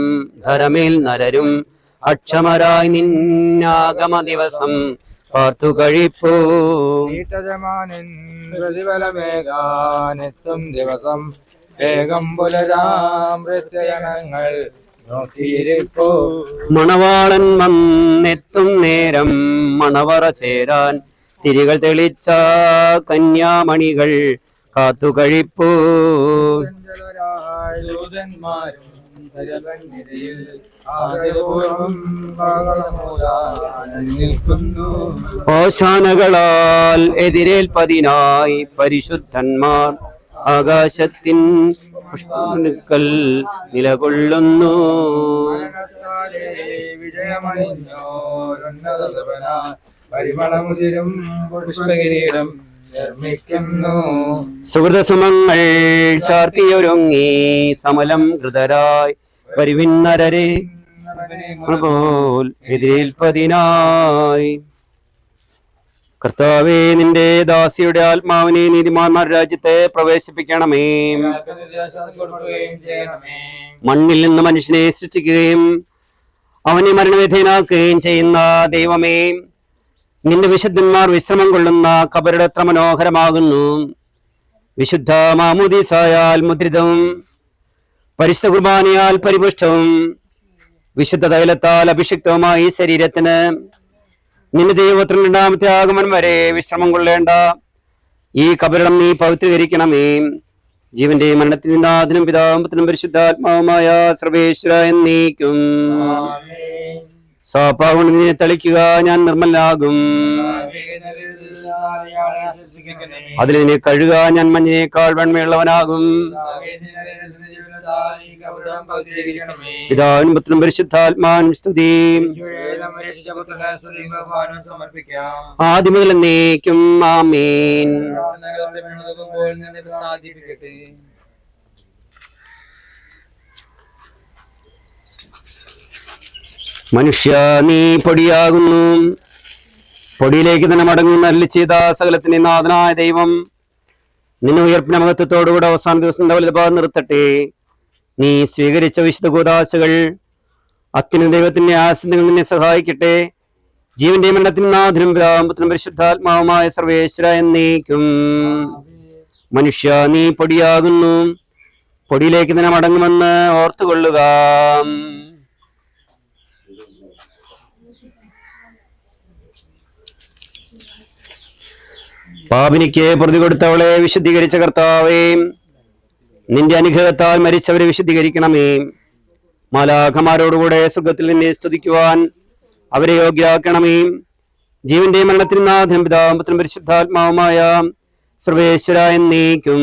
S6: ധരമേൽ നരരും അക്ഷമരായി നിന്നാഗമ ദിവസം പാർത്തു കഴിപ്പൂ.
S1: ഈട്ടജമാനിൻ പ്രതിഫലമേകാനെത്തും ദിവസം വേഗം പുലരാം പ്രത്യയനങ്ങൾ നോക്കിയിരിപ്പൂ.
S6: മണവാളൻ വന്നെത്തും നേരം മണവറ ചേരാൻ തിരികൾ തെളിച്ച കന്യാമണികൾ കാത്തു കഴിപ്പൂ.
S1: ദൂതന്മാരും
S6: ഓശാനകളാൽ എതിരേൽപ്പതിനായി പരിശുദ്ധന്മാർ ആകാശത്തിൻ പുഷ്പങ്ങൾ നിലകൊള്ളുന്നു.
S1: പരിമളമുതിരും പുഷ്പകിരീടം നിർമ്മിക്കുന്നു.
S6: സുഹൃതസുമങ്ങൾ ചാർത്തിയൊരുങ്ങി സമലം ഹൃദരായി പരിവിന്നരരെ പോൽ എതിരേൽപ്പതിനായി. കർത്താവേ, നിന്റെ ദാസിയുടെ ആത്മാവിനെ നീതിമാന്മാർ രാജ്യത്തെ പ്രവേശിപ്പിക്കണമേ. മണ്ണിൽ നിന്ന് മനുഷ്യനെ സൃഷ്ടിക്കുകയും അവനെ മരണവിധേയനാക്കുകയും ചെയ്യുന്ന ദൈവമേ, നിന്റെ വിശുദ്ധന്മാർ വിശ്രമം കൊള്ളുന്ന ഖബറുടെ എത്ര മനോഹരമാകുന്നു. വിശുദ്ധ മാമോദീസായാൽ മുദ്രിതവും പരിശുദ്ധ കുർബാനയാൽ പരിപുഷ്ടവും വിശുദ്ധ തൈലത്താൽ അഭിഷിക്തവുമായ ഈ ശരീരത്തിന് നിന്റെ ദൈവത്തിന് രണ്ടാമത്തെ ആഗമനം വരെ വിശ്രമം കൊള്ളേണ്ട ഈ ഖബറിടം നീ പവിത്രീകരിക്കണമേ. ജീവന്റെ മരണത്തിന് നാഥനും പിതാമ്പത്തിനും പരിശുദ്ധാത്മാവുമായ സർവേശ്വര എന്നേക്കും. സാപ്പാകൊണ്ട് നിന്നെ തളിക്കുക, ഞാൻ നിർമ്മലാകും. അതിൽ നിന്നെ കഴുകുക, ഞാൻ മഞ്ഞിനേക്കാൾ വെണ്മയുള്ളവനാകും. പിതാവിനും പുത്രനും പരിശുദ്ധാത്മാവിനും സ്തുതി.
S1: സമർപ്പിക്കാം.
S6: ആദ്യം മുതൽ എന്നേക്കും ആമേൻ.
S1: സാധിപ്പിക്കട്ടെ.
S6: മനുഷ്യ നീ പൊടിയാകുന്നു, പൊടിയിലേക്ക് തന്നെ മടങ്ങുന്ന അരുളി ചെയ്ത സകലത്തിന്റെ നാഥനായ ദൈവം നിന്നെ ഉയർപ്പിന മഹത്വത്തോടുകൂടെ അവസാന ദിവസം വലുതുഭാഗം നിർത്തട്ടെ. നീ സ്വീകരിച്ച വിശുദ്ധ കൂദാശകൾ അത്യുന്ന ദൈവത്തിന്റെ ആസനങ്ങൾ നിന്നെ സഹായിക്കട്ടെ. ജീവന്റെ മരണത്തിന് നാഥനും പിതാവും പരിശുദ്ധാത്മാവുമായ സർവേശ്വര എന്നേക്കും. മനുഷ്യ നീ പൊടിയാകുന്നു, പൊടിയിലേക്ക് തന്നെ മടങ്ങുമെന്ന് ഓർത്തുകൊള്ളുക. പാപിനിക്ക് പ്രതി കൊടുത്തവളെ വിശുദ്ധീകരിച്ച കർത്താവേ, നിന്റെ അനുഗ്രഹത്താൽ മരിച്ചവരെ വിശുദ്ധീകരിക്കണമേ. മാലാഖമാരോടുകൂടെ സ്വർഗത്തിൽ നിന്നെ സ്തുതിക്കുവാൻ അവരെ യോഗ്യരാക്കണമേ. ജീവന്റെ മരണത്തിന് നാഥനും പിതാവും പുത്രനും പരിശുദ്ധാത്മാവുമായ സർവേശ്വര എന്നേക്കും.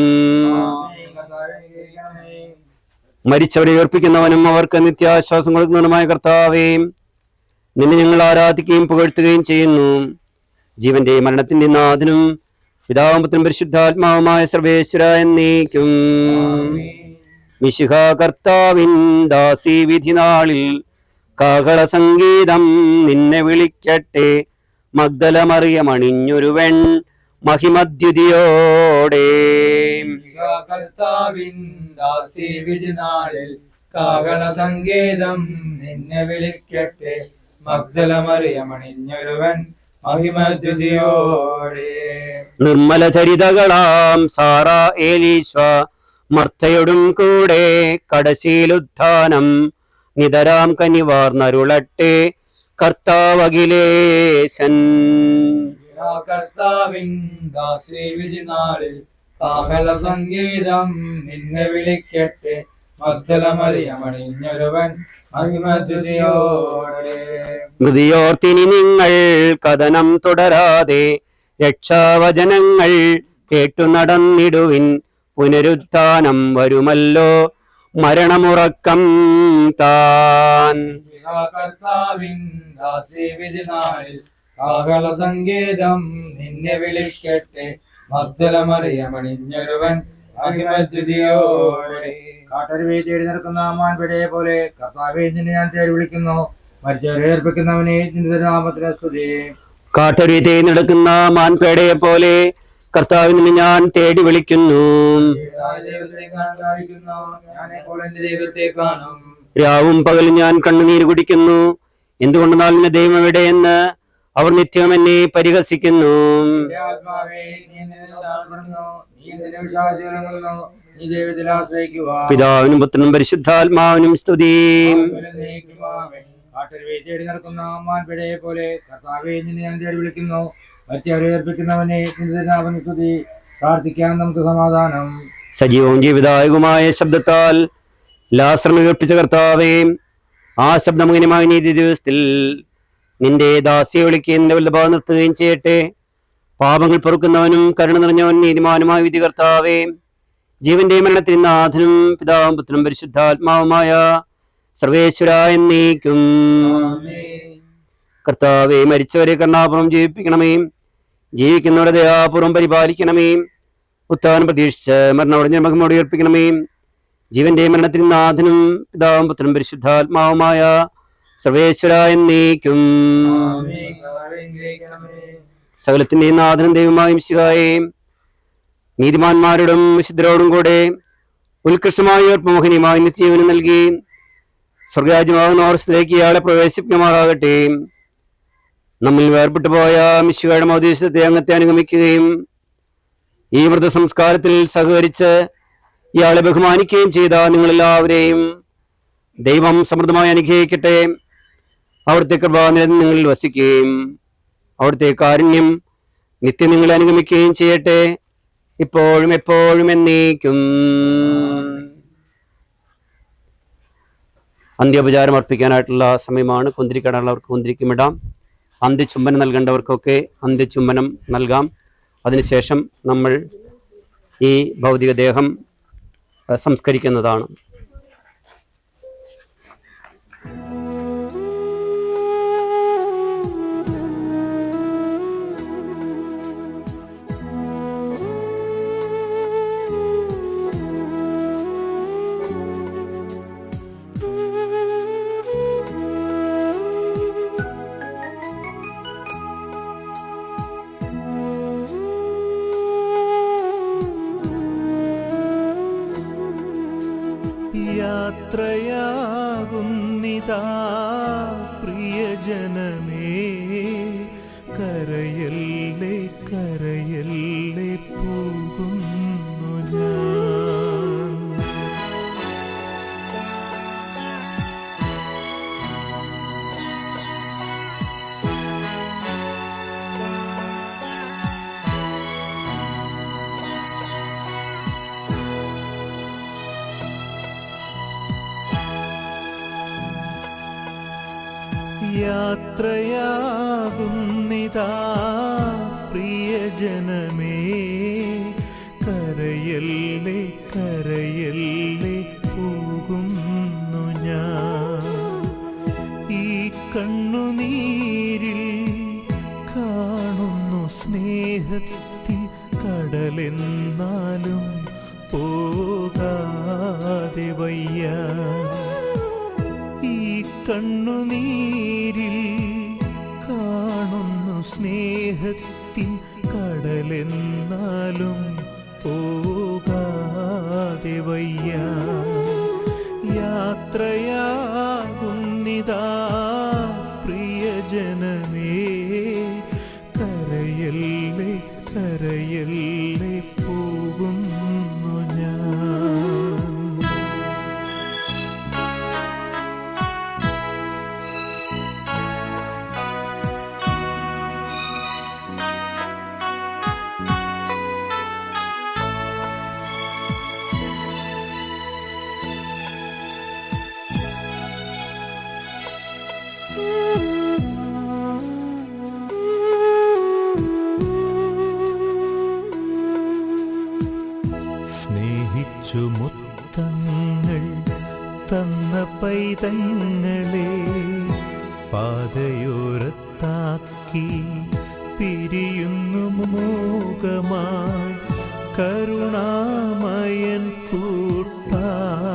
S6: മരിച്ചവരെ ഉയർപ്പിക്കുന്നവനും അവർക്ക് നിത്യാശ്വാസം കൊടുക്കുന്നവനുമായ കർത്താവേ, നിന്നെ ഞങ്ങൾ ആരാധിക്കുകയും പുകഴ്ത്തുകയും ചെയ്യുന്നു. ജീവന്റെ മരണത്തിന്റെ നാഥനും പിതാവും പുത്രനും പരിശുദ്ധാത്മാവുമായ സർവേശ്വര എന്നേക്കും. മിശിഹ കർത്താവിൻ ദാസി വിധി നാളിൽ കാഹള സംഗീതം നിന്നെ വിളിക്കട്ടെ. മഗ്ദല മറിയമണിഞ്ഞൊരുവൻ മഹിമദ്യുതിയോടെ.
S1: കർത്താവിൻ ദാസി വിധി നാളിൽ കാഹള സംഗീതം നിന്നെ വിളിക്കട്ടെ. മഗ്ദല മറിയമണിഞ്ഞൊരുവൻ മഹിമദ്യുതിയോടെ.
S6: നിർമ്മല ചരിതകളാം സാറ ഏലീശ്വ മർത്തയോടും കൂടെ കടശീലുത്ഥാനം നിതരാം കനിവാർന്നരുളട്ടെ കർത്താവകിലേശൻ.
S1: കർത്താവിൻ ദാസി വിധി നാളിൽ കാഹള സംഗീതം നിന്നെ വിളിക്കട്ടെ. മഗ്ദല മറിയമണിഞ്ഞൊരുവൻ മഹിമദ്യുതിയോടെ.
S6: മൃതിയോർത്തിനി നിങ്ങൾ കഥനം തുടരാതെ രക്ഷാവചനങ്ങൾ കേട്ടു നടന്നിടുവിൻ. പുനരുത്ഥാനം വരുമല്ലോ മരണമുറക്കം താൻ.
S1: കർത്താവിൻ ദാസി വിധി നാളിൽ കാഹള സംഗീതം നിന്നെ വിളിക്കട്ടെ. മഗ്ദല മറിയമണിഞ്ഞൊരുവൻ മഹിമദ്യുതിയോടെ. കാട്ടരുവി തേടി നടക്കുന്ന മാൻപിടയെ പോലെ കർത്താവെ നിന്നെ ഞാൻ തേടി വിളിക്കുന്നു. മരിച്ചവരെ ഏർപ്പിക്കുന്നവനെ നിന്റെ നാമത്തിന് സ്തുതി.
S6: കാട്ടൊരു തേടി നടക്കുന്ന മാൻപേടയെ പോലെ കർത്താവിൽ നിന്ന് ഞാൻ തേടി വിളിക്കുന്നു.
S1: ദൈവത്തെ കാണാതിരിക്കുന്നു, ഞാനെപ്പോൾ എന്റെ ദൈവത്തെ കാണും.
S6: രാവും പകലും ഞാൻ കണ്ണുനീര് കുടിക്കുന്നു. എന്തുകൊണ്ടെന്നാൽ നിന്റെ ദൈവം എവിടെയെന്ന് അവർ നിത്യം എന്നെ പരിഹസിക്കുന്നു.
S1: ആത്മാവേ, നീ നിന്നെ ശാന്തപ്പെടുന്നു, നീ നിന്നെ വിശ്വാസികളെന്നു, നീ ദൈവത്തിൽ ആശ്രയിക്കുക.
S6: പിതാവിനും പുത്രനും പരിശുദ്ധാത്മാവിനും സ്തുതി.
S1: കാട്ടരുവി തേടി നടക്കുന്ന മാൻപിടയെ പോലെ കർത്താവെ നിന്നെ ഞാൻ തേടി വിളിക്കുന്നു. മറ്റവരെ ഏർപ്പിക്കുന്നവനെ നിന്റെ നാമത്തിന് സ്തുതി. പ്രാർത്ഥിക്കാൻ നമുക്ക് സമാധാനം.
S6: സജീവവും ജീവിതായകവുമായ ശബ്ദത്താൽ ലാസറിനെ ഉയർപ്പിച്ച കർത്താവേ, ആ ശബ്ദമുഖനുമായ നീതി ദിവസത്തിൽ നിന്റെ ദാസിയെ വിളിക്കുകയും നിന്റെ വല്ലഭാവം നിർത്തുകയും ചെയ്യട്ടെ. പാപങ്ങൾ പൊറുക്കുന്നവനും കരുണ നിറഞ്ഞവൻ നീതിമാനുമായ വിധി കർത്താവേ, ജീവന്റെ മരണത്തിന് നാഥനും പിതാവും പുത്രനും പരിശുദ്ധാത്മാവുമായ സർവേശ്വര എന്നേക്കും. കർത്താവേ, മരിച്ചവരെ കരുണാപൂർവം ജീവിപ്പിക്കണമേ. ജീവിക്കുന്നവരെ ദയാപൂർവം പരിപാലിക്കണമേ. ഉത്ഥാനം പ്രതീക്ഷിച്ച് മരണോടെ മഹിമയോടെ ഉയർപ്പിക്കണമേ. ജീവന്റെ മരണത്തിന് നാഥനും പിതാവും പുത്രനും പരിശുദ്ധാത്മാവുമായ സർവേശ്വര എന്നേക്കും. സകലത്തിന്റെ നാഥനും ദൈവമായ മിശിഹായേ, നീതിമാന്മാരോടും വിശുദ്ധരോടും കൂടെ ഉത്കൃഷ്ടമായ ഉയർപ്പുമോഹനീയമായ നിത്യജീവനം നൽകി സ്വർഗരാജ്യമാകുന്ന ഓർസത്തിലേക്ക് ഇയാളെ പ്രവേശിപ്പിക്കുമാറാകട്ടെ. നമ്മിൽ വേർപെട്ടു പോയ മിശിഹായുടെ മൗദ്ദേശത്തെ അംഗത്തെ അനുഗമിക്കുകയും ഈ മൃതസംസ്കാരത്തിൽ സഹകരിച്ച് ഇയാളെ ബഹുമാനിക്കുകയും ചെയ്ത നിങ്ങളെല്ലാവരെയും ദൈവം സമൃദ്ധമായി അനുഗ്രഹിക്കട്ടെ. അവിടുത്തെ കൃപ നിങ്ങളിൽ വസിക്കുകയും അവിടുത്തെ കാരുണ്യം നിത്യം നിങ്ങളെ അനുഗമിക്കുകയും ചെയ്യട്ടെ, ഇപ്പോഴും എപ്പോഴും എന്നേക്കും. അന്ത്യോപചാരം അർപ്പിക്കാനായിട്ടുള്ള സമയമാണ്. കുന്തിരിക്കടാനുള്ളവർക്ക് കുന്തിരിക്കുമിടാം. അന്ത്യചുംബനം നൽകേണ്ടവർക്കൊക്കെ അന്ത്യചുംബനം നൽകാം. അതിനുശേഷം നമ്മൾ ഈ ഭൗതികദേഹം സംസ്കരിക്കുന്നതാണ്.
S4: യാത്രയാകുന്നിതാ പ്രിയജനമേ, കരയല്ലേ കരയല്ലേ പോകുന്നു ഞാൻ. യാത്രയാകുന്നിതാ പ്രിയജനമേ, കരയല്ലേ കരയല്ലേ പോകുന്നു ഞാൻ. ഈ കണ്ണുനീരിൽ കാണുന്നു സ്നേഹത്തിൻ കടലെന്നാലും പോകാതെ വയ്യ. ഈ കണ്ണുനീരിൽ കാണുന്നു സ്നേഹത്തിൻ കടലെന്നാലും പോകാതെ വയ്യ. യാത്രയാകുന്നിതാ പ്രിയജനമേ, കരയല്ലേ കരയല്ലേ പോകുന്നു ഞാൻ. സ്നേഹിച്ചു മുത്തങ്ങൾ തന്ന പൈതങ്ങളെ പാതയോരത്താക്കി പിരിയുന്നു മൂകമായി കരുണാമയൻ കൂട്ടായി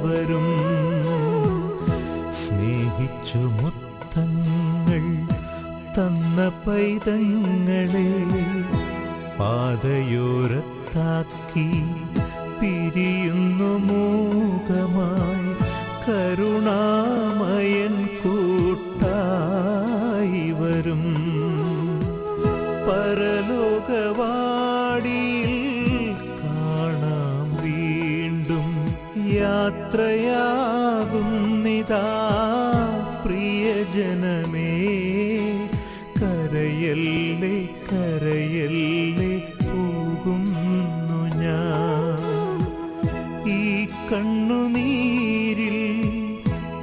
S4: വരും. സ്നേഹിച്ചു മുത്തങ്ങൾ തന്ന പൈതങ്ങളെ പാതയോരത്താക്കി പിരിയുന്നു മൂകമായി കരുണാമയൻ കൂട്ടായി വരും. പരലോകവാടിയിൽ കാണാം വീണ്ടും. യാത്രയാകുന്നിതാ പ്രിയജനമേ, കരയല്ലേ കരയല്ലേ പോകുന്നു ഞാൻ. ഈ കണ്ണുനീരിൽ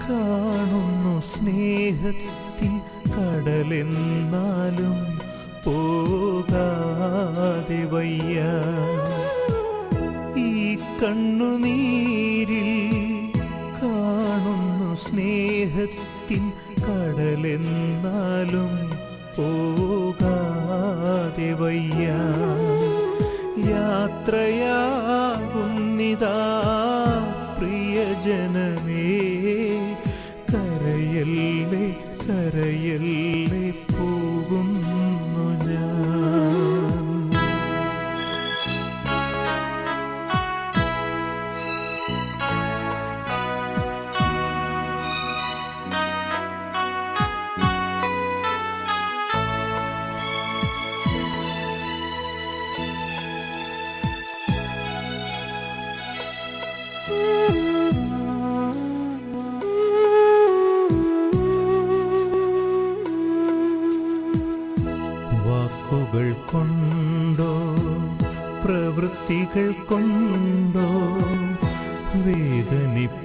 S4: കാണുന്നു സ്നേഹത്തിൻ കടലെന്നാലും പോകാതെ വയ്യ. ഈ കണ്ണുനീരിൽ കാണുന്നു സ്നേഹത്തിൻ കടലെന്നാലും പോകാതെ വയ്യ. യാത്രയാകുന്നിതാ പ്രിയജനമേ, കരയല്ലേ കരയല്ലേ പോകുന്നു ഞാൻ. വാക്കുകൾ കൊണ്ടോ പ്രവൃത്തികൾ കൊണ്ടോ വേദനിപ്പിച്ചെങ്കിൽ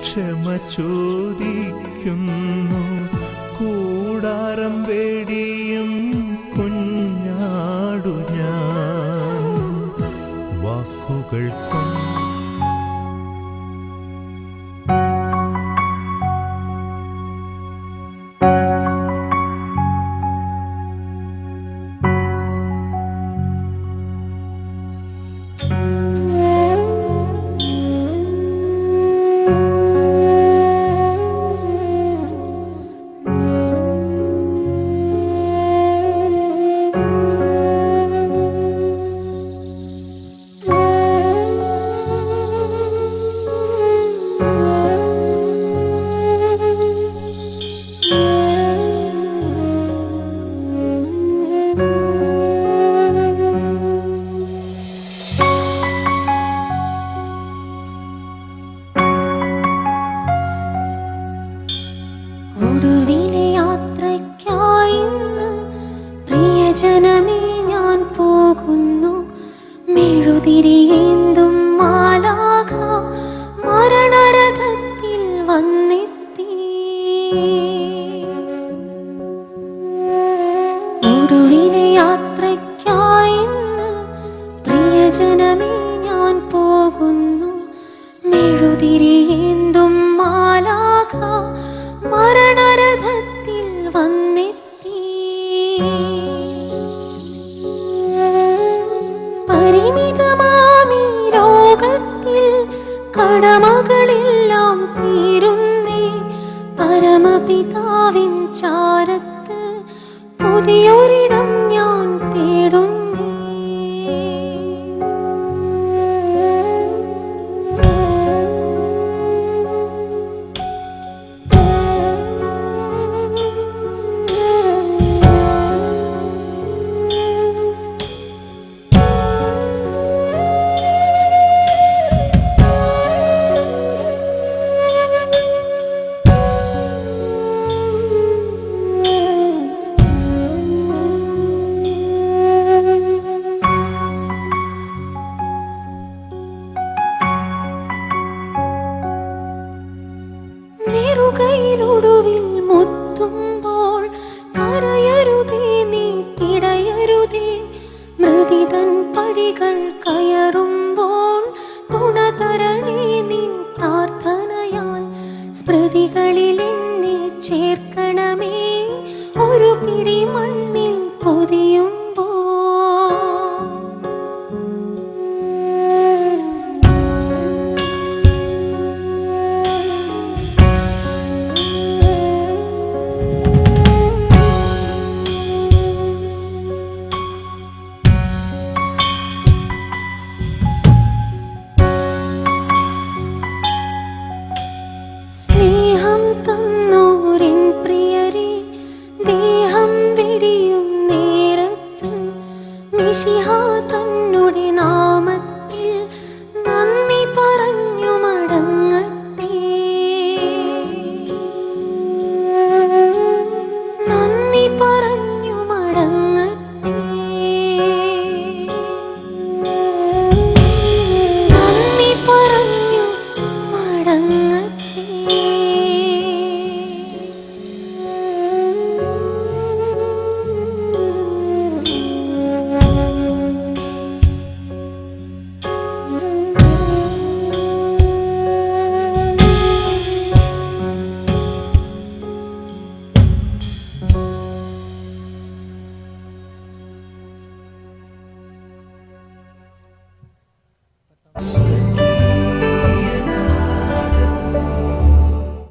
S4: ക്ഷമ ചോദിക്കുന്നു. കൂടാരം വേടിയും കുഞ്ഞാടു ഞാൻ. വാക്കുകൾ കൊണ്ട്
S3: വന്നെത്തി. ഒടുവിലെ യാത്രയ്ക്കായി ഇന്ന് പ്രിയജനമേ ഞാൻ പോകുന്നു. മെഴുതിരിയേന്തും മാലാഖ മരണരഥത്തിൽ വന്നെത്തി. പരിമിതമാമി ലോകത്തിൽ കടമകളെല്ലാം തീരുന്നേ. പരമപിതാവിൻ ചാരത്ത് പുതിയൊരിടം ഞാൻ തേടും.